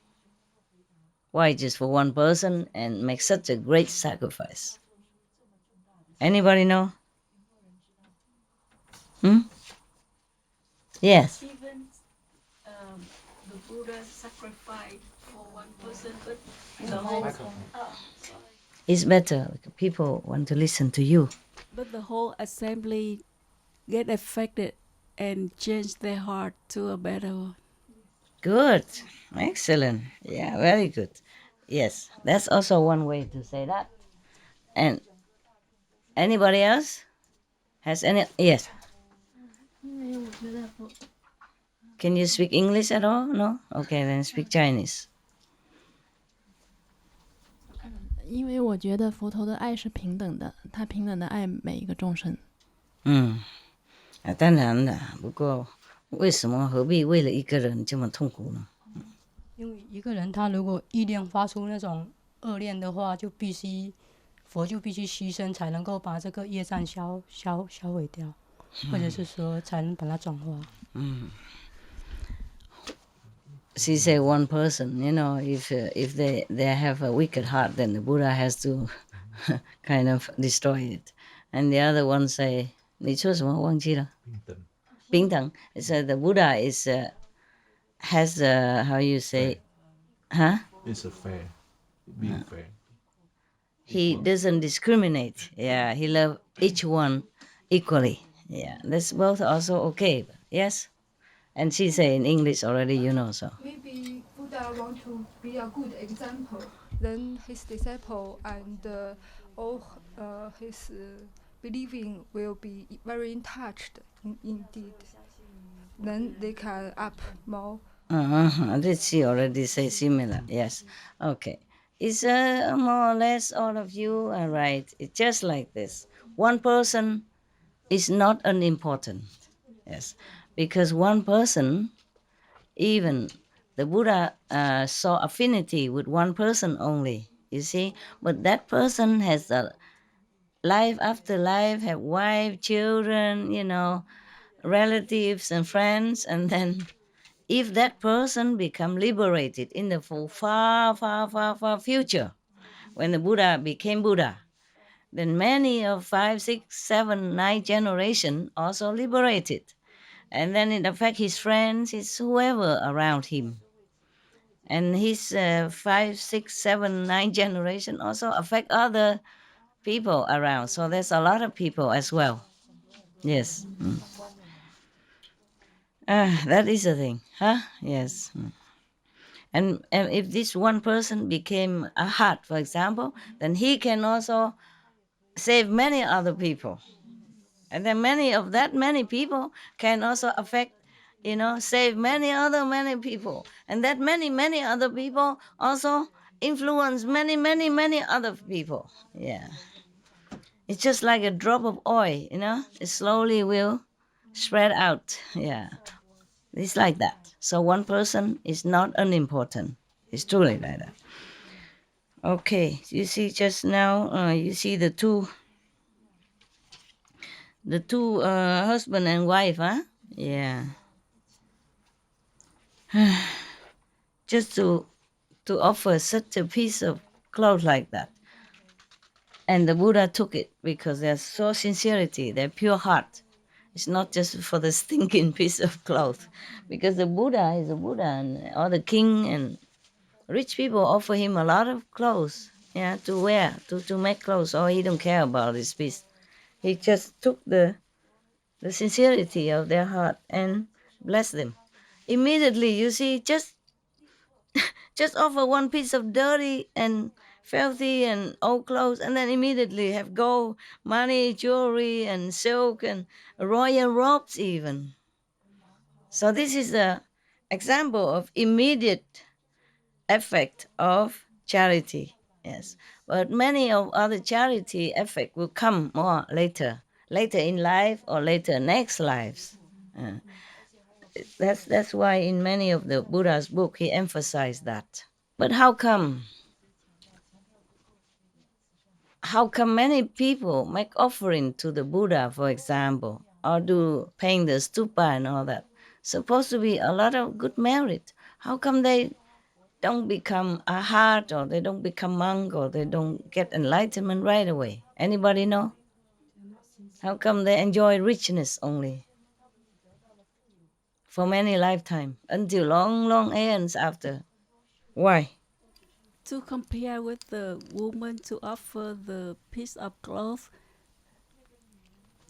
Why just for one person and make such a great sacrifice? Anybody know? Hmm? Yes. Even the Buddha sacrificed for one person, but the whole It's better. People want to listen to you. But the whole assembly get affected and change their heart to a better one. Good. Excellent. Yeah, very good. Yes, that's also one way to say that. And anybody else has any? Yes. Can you speak English at all? No? Okay, then speak Chinese. 因为我觉得佛陀的爱是平等的，他平等的爱每一个众生。当然了，不过为什么何必为了一个人这么痛苦呢？因为一个人他如果意念发出那种恶念的话，佛就必须牺牲才能够把这个业障销毁掉，或者是说才能把它转化。She said one person, if they have a wicked heart, then the Buddha has to kind of destroy it. And the other one say, 你说什么忘记了？平等. So the Buddha has how you say, huh? It's a fair. Being fair. He doesn't discriminate. Yeah, he loves each one equally. Yeah, that's both also okay. Yes? And she say in English already, so. Maybe Buddha want to be a good example. Then his disciple and all his believing will be very touched indeed. Then they can up more. Did she already say similar? Yes. Okay. It's more or less all of you are right. It's just like this. One person is not unimportant. Yes. Because one person, even the Buddha saw affinity with one person only, you see. But that person has a life after life, have wife, children, relatives and friends. And then if that person become liberated in the far, far, far, far future, when the Buddha became Buddha, then many of 5, 6, 7, 9 generation also liberated. And then it affect his friends, his whoever around him. And his 5, 6, 7, 9 generation also affect other people around. So there's a lot of people as well. Yes. That is the thing, huh? Yes. And if this one person became a heart, for example, then he can also save many other people. And then many people can also affect, save many people. And that many other people also influence many other people. Yeah. It's just like a drop of oil, it slowly will spread out. Yeah. It's like that. So one person is not unimportant. It's truly like that. Okay, you see just now, you see the two husband and wife, huh? Yeah. Just to offer such a piece of cloth like that. And the Buddha took it because they're so sincerity, their pure heart. It's not just for the stinking piece of cloth. Because the Buddha is a Buddha, and all the king and rich people offer him a lot of clothes, to wear, to make clothes. Oh, he don't care about this piece. He just took the sincerity of their heart and blessed them. Immediately, you see, just offer one piece of dirty and filthy and old clothes, and then immediately have gold, money, jewelry, and silk, and royal robes even. So this is the example of immediate effect of charity. Yes, but many of other charity effect will come more later in life or later next lives. That's why in many of the Buddha's book he emphasized that. But how come many people make offering to the Buddha, for example, or do paint the stupa and all that? Supposed to be a lot of good merit. How come they don't become a heart, or they don't become monk, or they don't get enlightenment right away? Anybody know? How come they enjoy richness only for many lifetime until long aeons after? Why? To compare with the woman to offer the piece of cloth,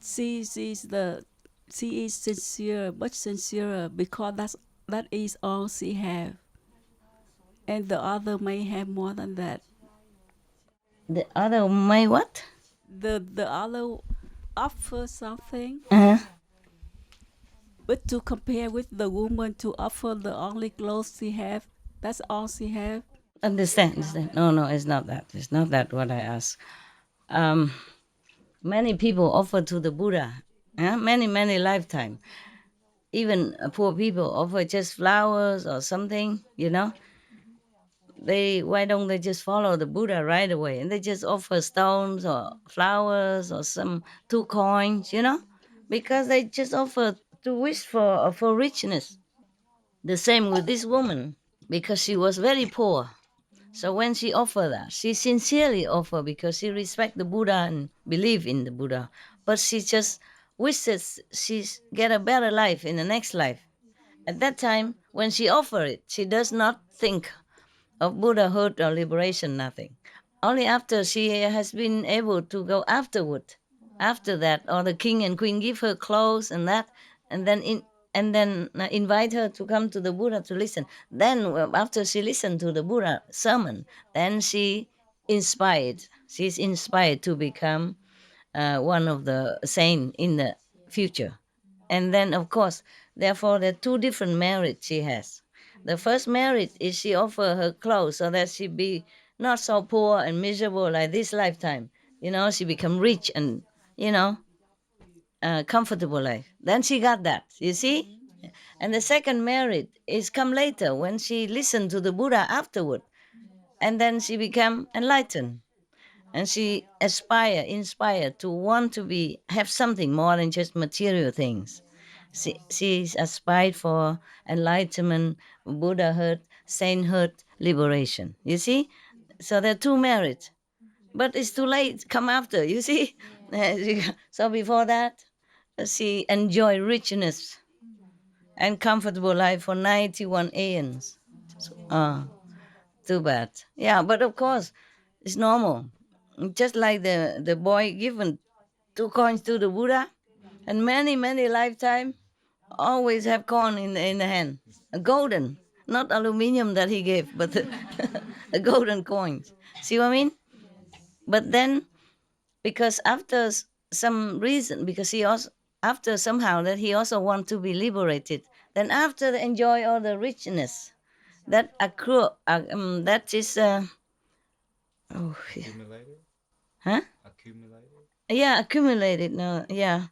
she is sincere, much sincerer, because that is all she have, and the other may have more than that. The other may what? The other offer something, Uh-huh. But to compare with the woman to offer the only clothes she have, that's all she have. Understand. No, it's not that. It's not that what I ask. Many people offer to the Buddha, many lifetime. Even poor people offer just flowers or something, why don't they just follow the Buddha right away and they just offer stones or flowers or some 2 coins, because they just offer to wish for richness. The same with this woman, because she was very poor. So when she offered that, she sincerely offered because she respect the Buddha and believe in the Buddha. But she just wishes she get a better life in the next life. At that time, when she offered it, she does not think of Buddhahood or liberation, nothing. Only after she has been able to go after that, or the king and queen give her clothes and that, and then invite her to come to the Buddha to listen. Then after she listened to the Buddha sermon, then she's inspired to become one of the saint in the future. And then, of course, therefore, there are 2 different merits she has. The first merit is she offer her clothes so that she be not so poor and miserable like this lifetime. She become rich and, comfortable life. Then she got that, you see? And the second merit is come later when she listened to the Buddha afterward. And then she become enlightened and she inspired to want to have something more than just material things. She's aspired for enlightenment, Buddhahood, sainthood, liberation. You see? So there are 2 merits. But it's too late, come after, you see? So before that, she enjoyed richness and comfortable life for 91 aeons. Too bad. Yeah, but of course, it's normal. Just like the boy given 2 coins to the Buddha, and many lifetime always have corn in the hand, a golden, not aluminium that he gave, but a golden coins. See what I mean? But then, because after some reason, because he also after somehow that he also want to be liberated, then after enjoy all the richness that accrue, that is, oh, Accumulated? huh? Accumulated? Yeah, accumulated. No, yeah,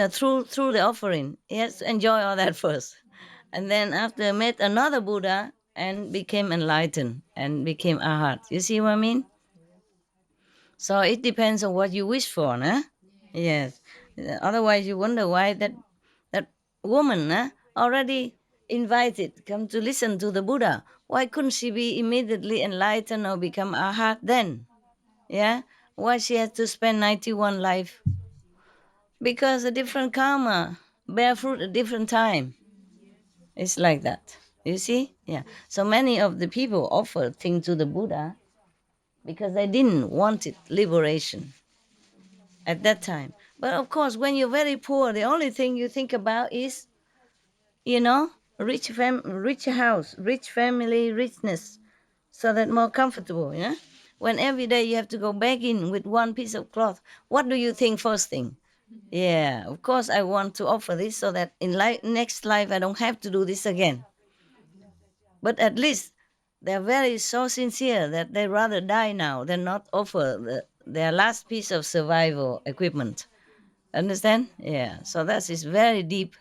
through the offering. He has to enjoy all that first, and then after met another Buddha and became enlightened and became arhat. You see what I mean? So it depends on what you wish for, nah? Yes. Otherwise, you wonder why that woman, already invited, come to listen to the Buddha. Why couldn't she be immediately enlightened or become arhat then? Yeah. Why she had to spend 91 life? Because a different karma bear fruit at different time. It's like that. You see? Yeah. So many of the people offer things to the Buddha because they didn't want it, liberation at that time. But of course, when you're very poor, the only thing you think about is, rich house, rich family, richness, so that more comfortable, When every day you have to go back in with one piece of cloth, what do you think first thing? Yeah, of course I want to offer this so that in next life I don't have to do this again. But at least they're very so sincere that they rather die now than not offer their last piece of survival equipment. Understand? Yeah. So that is very deep,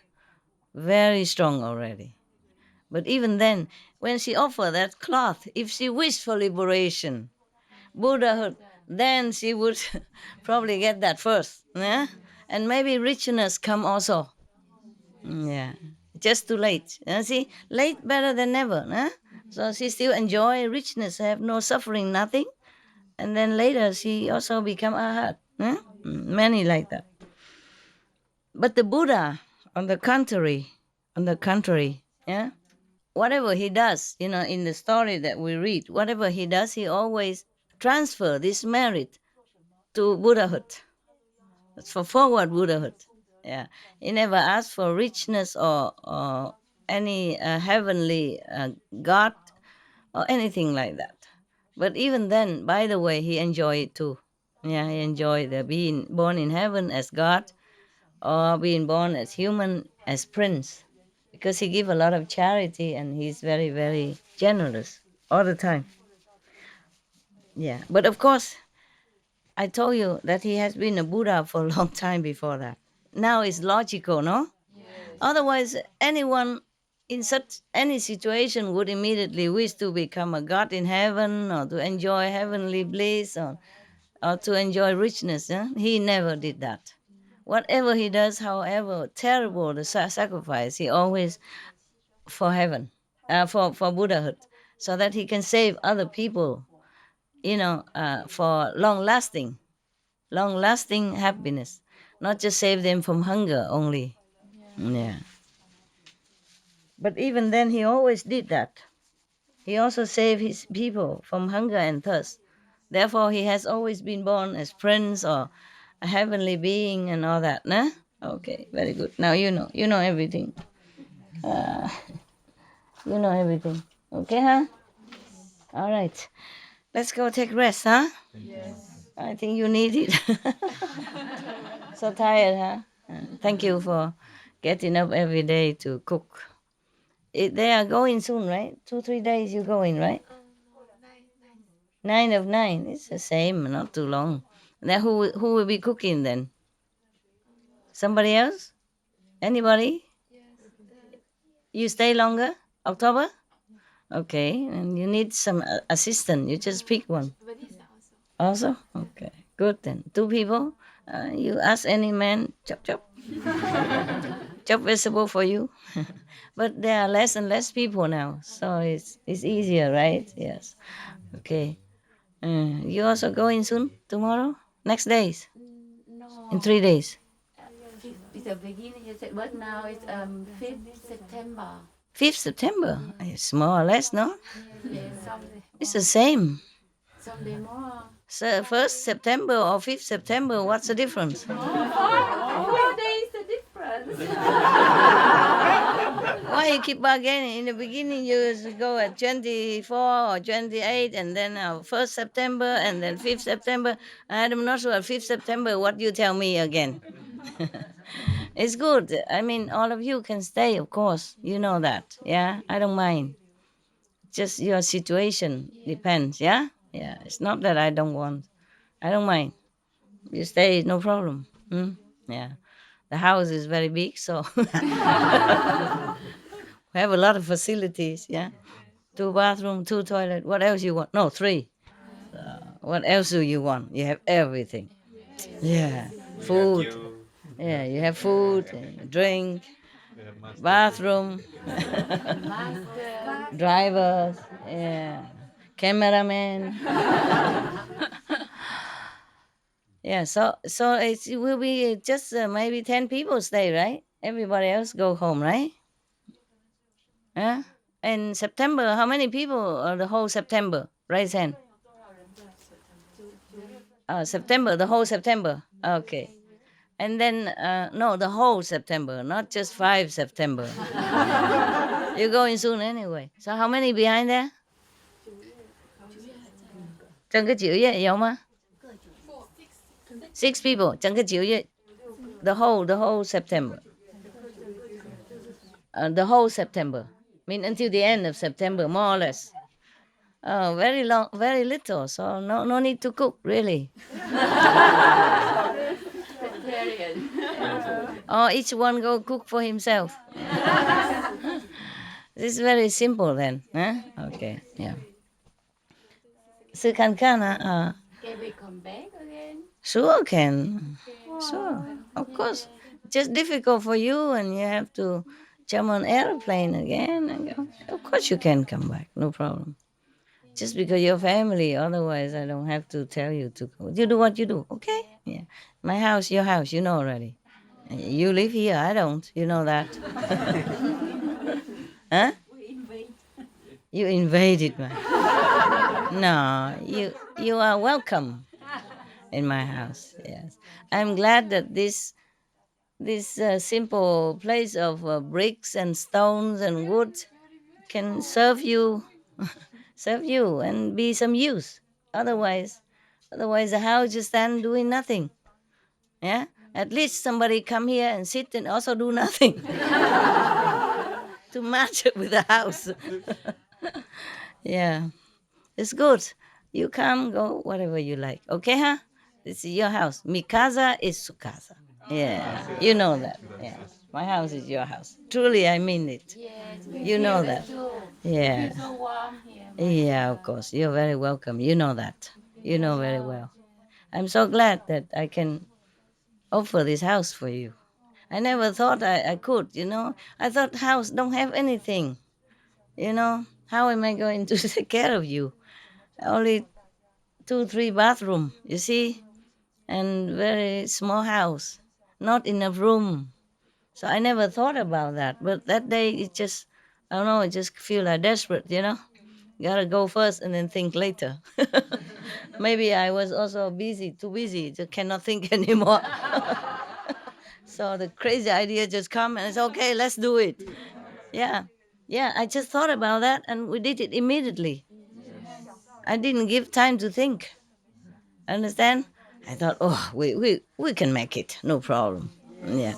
very strong already. But even then, when she offered that cloth, if she wished for liberation, Buddhahood, then she would probably get that first. Yeah? And maybe richness come also. Yeah. Just too late. See, late better than never. So she still enjoy richness, have no suffering, nothing. And then later she also become arhat. Many like that. But the Buddha, on the contrary, yeah, whatever he does, in the story that we read, whatever he does, he always transfer this merit to Buddhahood. It's for forward Buddhahood. Yeah, he never asked for richness or any heavenly God or anything like that. But even then, by the way, he enjoyed it too. Yeah, he enjoyed the being born in heaven as God or being born as human as prince, because he give a lot of charity and he's very, very generous all the time. Yeah, but of course, I told you that he has been a Buddha for a long time before that. Now it's logical, no? Otherwise, anyone in such any situation would immediately wish to become a god in heaven or to enjoy heavenly bliss or to enjoy richness. He never did that. Whatever he does, however terrible the sacrifice, he always for heaven, for Buddhahood, so that he can save other people, for long lasting happiness, not just save them from hunger only. Yeah. But even then, he always did that. He also saved his people from hunger and thirst. Therefore, he has always been born as prince or a heavenly being and all that. Nah? Okay, very good. Now you know everything. Uh, you know everything. Okay, huh? All right. Let's go take rest, huh? Yes. I think you need it. So tired, huh? Thank you for getting up every day to cook. They are going soon, right? 2-3 days you going, right? 9 of 9. It's the same, not too long. Then who will be cooking then? Somebody else? Anybody? You stay longer? October? Okay, and you need some assistant. You just pick one. Also? Okay, good then. 2 people? You ask any man, chop chop. Chop vegetable for you. But there are less and less people now, so it's easier, right? Yes. Okay. You also going soon? Tomorrow? Next days? In 3 days? It's the beginning, but now it's 5th September. 5th September? It's more or less, no? Yes, It's the same. someday more. So 1st September or 5th September, what's the difference? 4 days the difference. Why you keep bargaining? In the beginning, you go at 24 or 28, and then 1st September, and then 5th September. I'm not sure. 5th September, what you tell me again? It's good. I mean, all of you can stay, of course. You know that. Yeah, I don't mind. Just your situation depends. Yeah, yeah. It's not that I don't want. I don't mind. You stay, no problem. Yeah. The house is very big, so we have a lot of facilities. Yeah, 2 bathroom, 2 toilet. What else you want? No, 3. What else do you want? You have everything. Yeah, food. Yeah, you have food, drink, bathroom, drivers, yeah, cameraman. Yeah, so it will be just maybe 10 people stay, right? Everybody else go home, right? Yeah. In September, how many people are the whole September? Raise hand. September, the whole September. Okay. And then, no, the whole September, not just 5 September. You're going soon anyway. So how many behind there? 整个9月有吗？ 6 people, 整个9月 the whole September. The whole September. I mean until the end of September, more or less. Oh, very long, very little. So no need to cook, really. Or each one go cook for himself. This is very simple then. Huh? Okay, yeah. Sư Can Can we come back again? Sure can. Sure, of course. Just difficult for you and you have to jump on airplane again and go. Of course you can come back, no problem. Just because you're family, otherwise I don't have to tell you to go. You do what you do, okay? Yeah. My house, your house, you know already. You live here, I don't. You know that. Huh? You invaded my. No, you are welcome in my house. Yes, I'm glad that this simple place of bricks and stones and wood can serve you, serve you and be some use. Otherwise the house just stand doing nothing. Yeah, At least somebody come here and sit and also do nothing to match it with the house. Yeah, it's good. You come, go, whatever you like. Okay, huh? This is your house. Mi casa is su casa. Yeah, you know that. Yeah, my house is your house. Truly, I mean it. Yes, we You feel know that that. too. Yeah. We feel so warm here. Yeah, of course. You're very welcome. You know that. You know very well. I'm so glad that I can offer this house for you. I never thought I could, you know. I thought house don't have anything, you know. How am I going to take care of you? Only 2, 3 bathroom, you see, and very small house, not enough room. So I never thought about that. But that day, it just, I don't know, I just feel like desperate, you know. Gotta go first and then think later. Maybe I was also busy, too busy, just cannot think anymore. So the crazy idea just come and it's okay, let's do it. Yeah. Yeah, I just thought about that and we did it immediately. I didn't give time to think. Understand? I thought, oh, we can make it, no problem. Yeah.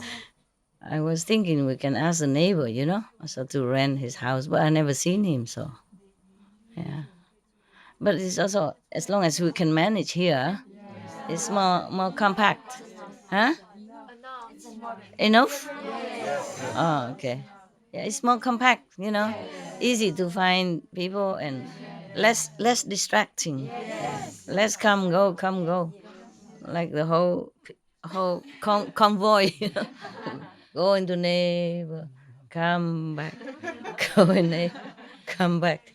I was thinking we can ask the neighbor, you know, so to rent his house, but I never seen him, so yeah. But it's also as long as we can manage here, it's more compact, huh? Enough? Oh, okay. Yeah, it's more compact, you know, easy to find people and less distracting. Less come go, like the whole convoy. You know? Go into neighbor, come back, go in neighbor, come back.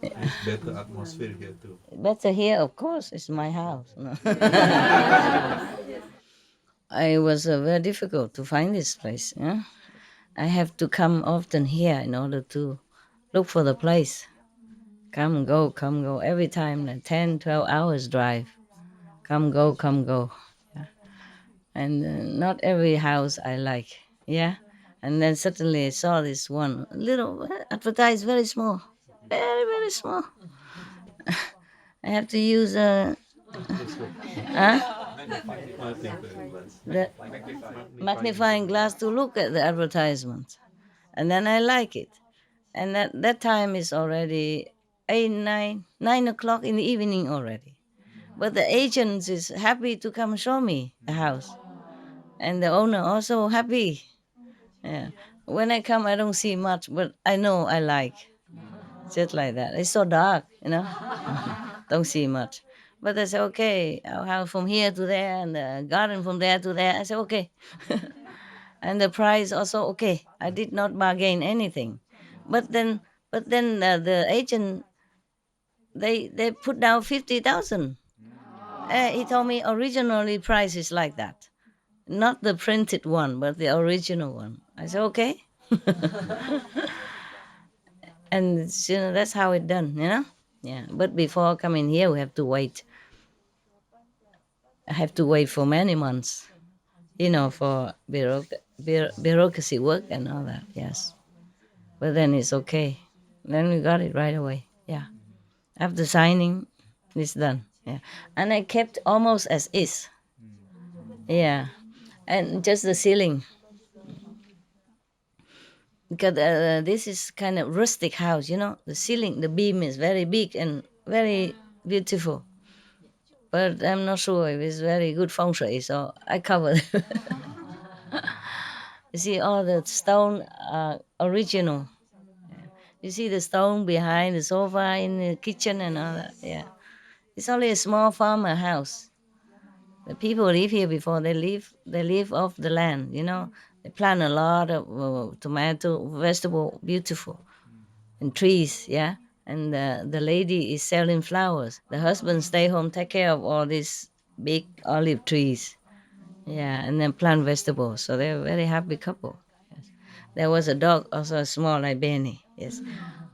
It's better atmosphere here too. Better here, of course. It's my house. No. I was very difficult to find this place. Yeah? I have to come often here in order to look for the place. Come, go, come, go. Every time, like 10, 12 hours drive. Come, go, come, go. Yeah. And not every house I like. Yeah. And then suddenly I saw this one little advertised, very small, very, very small. I have to use huh? The magnifying glass to look at the advertisement. And then I like it. And that time is already 9 o'clock in the evening already. But the agent is happy to come show me the house. And the owner also happy. Yeah. When I come, I don't see much, but I know I like. Just like that. It's so dark, you know. Don't see much. But I say, okay, our house from here to there and the garden from there to there. I say, okay. And the price also okay. I did not bargain anything. But then the agent they put down 50,000. He told me originally price is like that, not the printed one, but the original one. I said okay, and that's how it done, you know. Yeah, but before coming here, we have to wait. I have to wait for many months, you know, for bureaucracy work and all that. Yes, but then it's okay. Then we got it right away. Yeah, after signing, it's done. Yeah, and I kept almost as is. Yeah, and just the ceiling because this is kind of rustic house, you know. The ceiling, the beam is very big and very beautiful. But I'm not sure if it's very good feng shui, so I covered. You see, all the stone original. You see the stone behind the sofa in the kitchen and all that. Yeah, it's only a small farmer house. The people live here before they live off the land, you know. They plant a lot of tomato, vegetable, beautiful, and trees, yeah. And the lady is selling flowers. The husband stay home, take care of all these big olive trees, yeah, and then plant vegetables. So they're a very happy couple. Yes. There was a dog, also a small like Benny. Yes.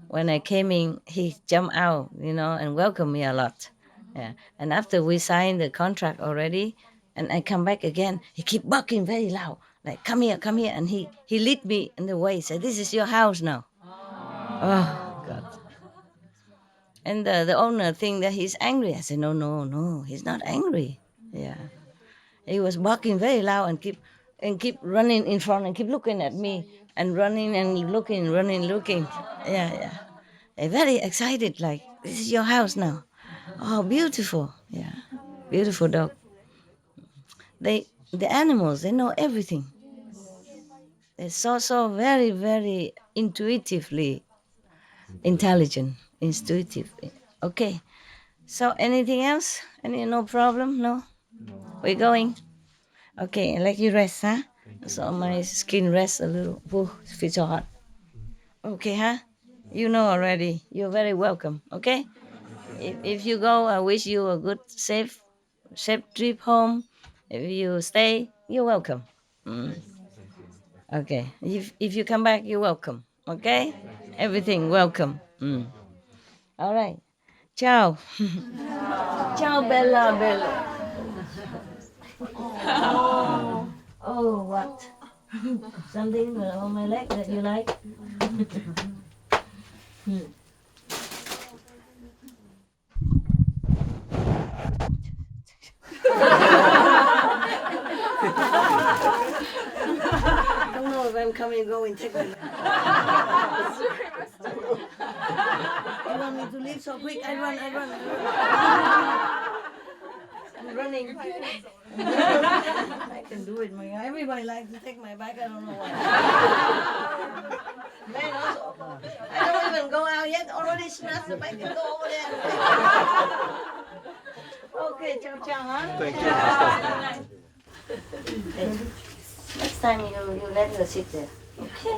When I came in, he jumped out, you know, and welcomed me a lot. Yeah. And after we signed the contract already, and I come back again, he keep barking very loud, like come here, and he lead me in the way. Said, "This is your house now." Oh God. And the owner think that he's angry. I said, no, he's not angry. Yeah. He was barking very loud and keep running in front and keep looking at me and running and looking, running, looking. Yeah, yeah. Very excited, like, this is your house now. Oh, beautiful. Yeah, beautiful dog. The animals, they know everything. They're so very, very intuitively intelligent, intuitive. Okay. So anything else? No problem? No? We're going? Okay, I let you rest, huh? So my skin rests a little. Ooh, it feels so hot. Okay, huh? You know already. You're very welcome, okay? If you go, I wish you a good, safe trip home. If you stay, you're welcome. Okay. If you come back, you're welcome. Okay? Everything welcome. All right. Ciao. Ciao, Bella, Bella. Oh, what? Something on my leg that you like? I don't know if I'm coming or going. Take my leg. You want me to leave so quick? I run. I'm running. I can do it, my guy. Everybody likes to take my bike. I don't know why. Man, also, I don't even go out yet. Already snatched the bike and go over there. Okay, ciao, huh? Thank you. Okay. Next time you let her sit there. Okay.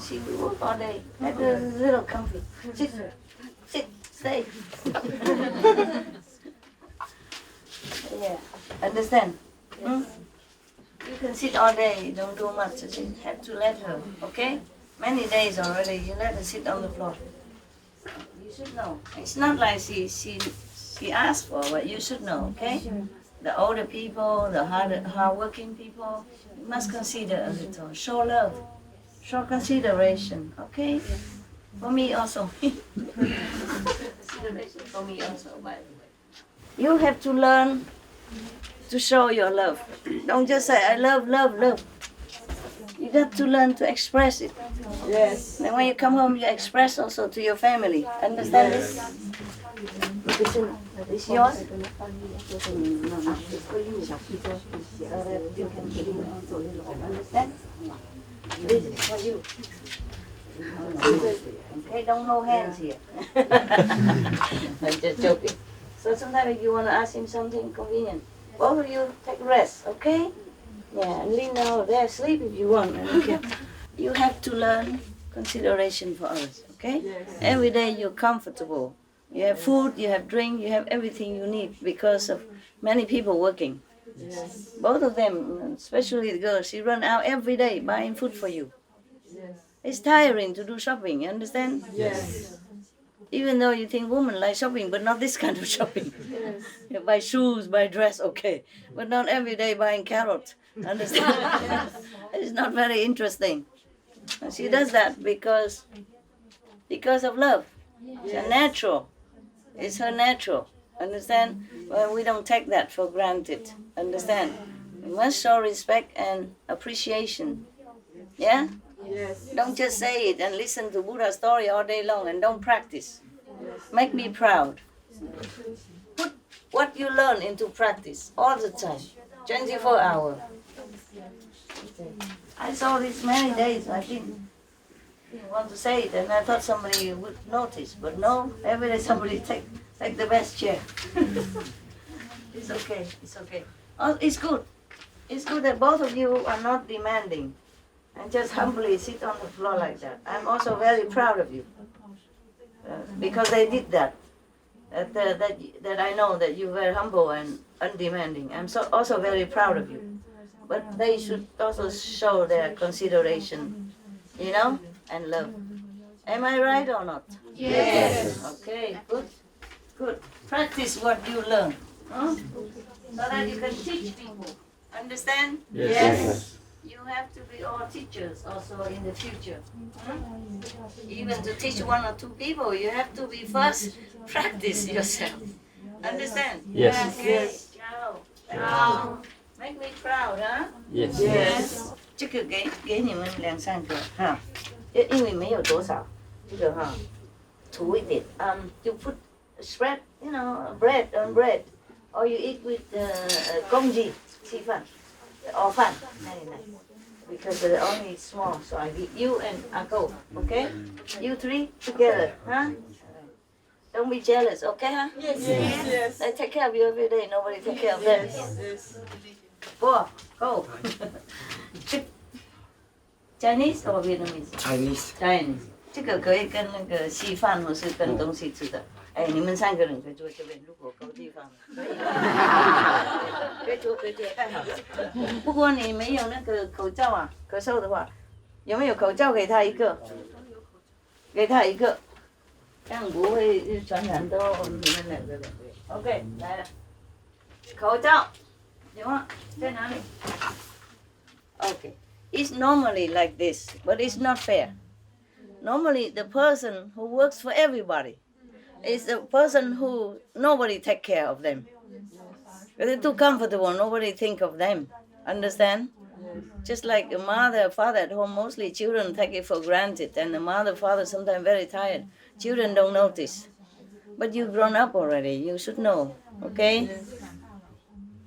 She will work all day. Let her a little comfy. Sit, stay. Yeah, understand? Hmm? You can sit all day, don't do much. You have to let her, okay? Many days already, you let her sit on the floor. You should know. It's not like she asked for, but you should know, okay? The older people, the hard-working people, you must consider a little. Show love, show consideration, okay? For me also. Consideration for me also, by the way. You have to learn to show your love. Don't just say, I love. You got to learn to express it. Yes. And when you come home, you express also to your family. Understand this? It's yours? No, it's for you. You can keep it. Understand? This is for you. Okay, don't hold hands here. I'm just joking. So sometimes if you want to ask him something convenient, both of you take rest, okay? Yeah, and lean down there, sleep if you want. Okay. You have to learn consideration for others, okay? Yes. Every day you're comfortable. You have food, you have drink, you have everything you need because of many people working. Yes. Both of them, especially the girl, she run out every day buying food for you. Yes. It's tiring to do shopping, you understand? Yes. Even though you think women like shopping, but not this kind of shopping. Yes. You buy shoes, buy dress, okay. But not every day buying carrots, understand? Yes. It's not very interesting. And she does that because of love. It's a natural. It's her natural, understand? Well, we don't take that for granted, understand? We must show respect and appreciation, yeah? Yes. Don't just say it and listen to Buddha story all day long and don't practice. Yes. Make me proud. Put what you learn into practice all the time, 24 hours. I saw this many days. I didn't want to say it, and I thought somebody would notice, but no. Every day somebody take the best chair. It's okay. It's okay. Oh, it's good. It's good that both of you are not demanding. And just humbly sit on the floor like that. I'm also very proud of you because they did that. That I know that you're very humble and undemanding. I'm also very proud of you. But they should also show their consideration, you know, and love. Am I right or not? Yes. Okay, good. Practice what you learn, huh? So that you can teach people. Understand? Yes. You have to be all teachers also in the future. Even to teach one or two people, you have to be first practice yourself. Understand? Yes. Okay. Ciao. Proud. Make me proud, huh? Yes. Yes. 这个给你们2-3个哈，因为没有多少，这个哈，涂一点。You put spread, you know, bread on bread, or you eat with congee, 稀饭，or 饭，because they're only small, so I give you and Uncle, okay? You 3 together, huh? Don't be jealous, okay, huh? Yes. They take care of you every day. Nobody take care of them. Yes. Go. Chinese or Vietnamese? Chinese. 这个可以跟那个稀饭或是跟东西吃的。哎，你们3个人可以坐这边，如果够地方，可以。可以坐，太好了。不过你没有那个口罩啊，咳嗽的话，有没有口罩？给他一个，这样不会传染到你们2个人。OK， 来了，口罩，有吗？在哪里 ？Okay, it's normally like this, but it's not fair. Normally, the person who works for everybody is the person who nobody take care of them. They're too comfortable, nobody think of them. Understand? Just like a mother, father at home, mostly children take it for granted, and the mother, father sometimes very tired. Children don't notice. But you've grown up already, you should know, okay?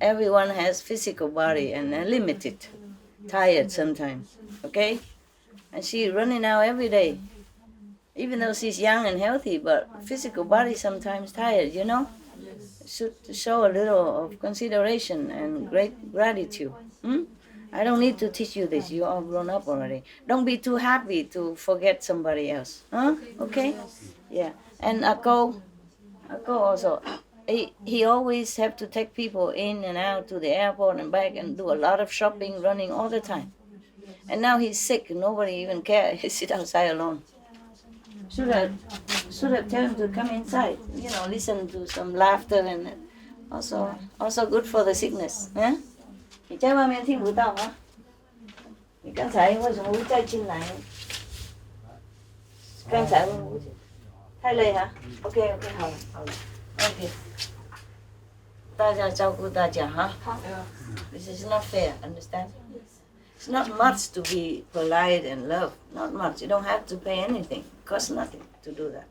Everyone has physical body and they're limited, tired sometimes, okay? And she's running out every day. Even though she's young and healthy, but physical body sometimes tired, you know? Should show a little of consideration and great gratitude. I don't need to teach you this, you're all grown up already. Don't be too happy to forget somebody else, huh? Okay? Yeah. And Akko also, he always have to take people in and out to the airport and back and do a lot of shopping, running all the time. And now he's sick, nobody even cares, he sit outside alone. Should have told him to come inside, you know, listen to some laughter and also good for the sickness. 你在外面听不到吗？你刚才为什么会再进来？刚才太累哈。OK， 好了。OK， 大家照顾大家哈。好。This is not fair, understand? It's not much to be polite and love. Not much. You don't have to pay anything. It costs nothing to do that.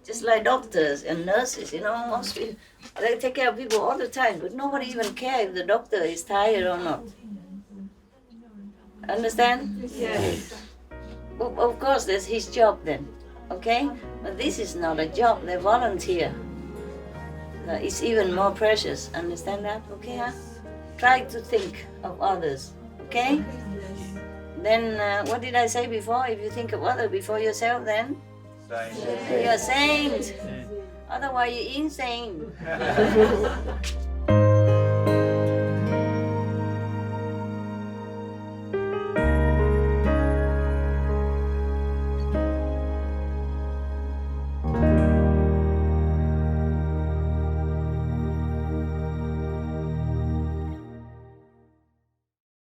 Just like doctors and nurses, you know, most people, they take care of people all the time, but nobody even cares if the doctor is tired or not. Understand? Yes. Of course, that's his job then, okay? But this is not a job, they volunteer. It's even more precious, understand that? Okay, huh? Try to think of others, okay? Then, what did I say before? If you think of others before yourself, then? You're a saint. Otherwise, you're insane.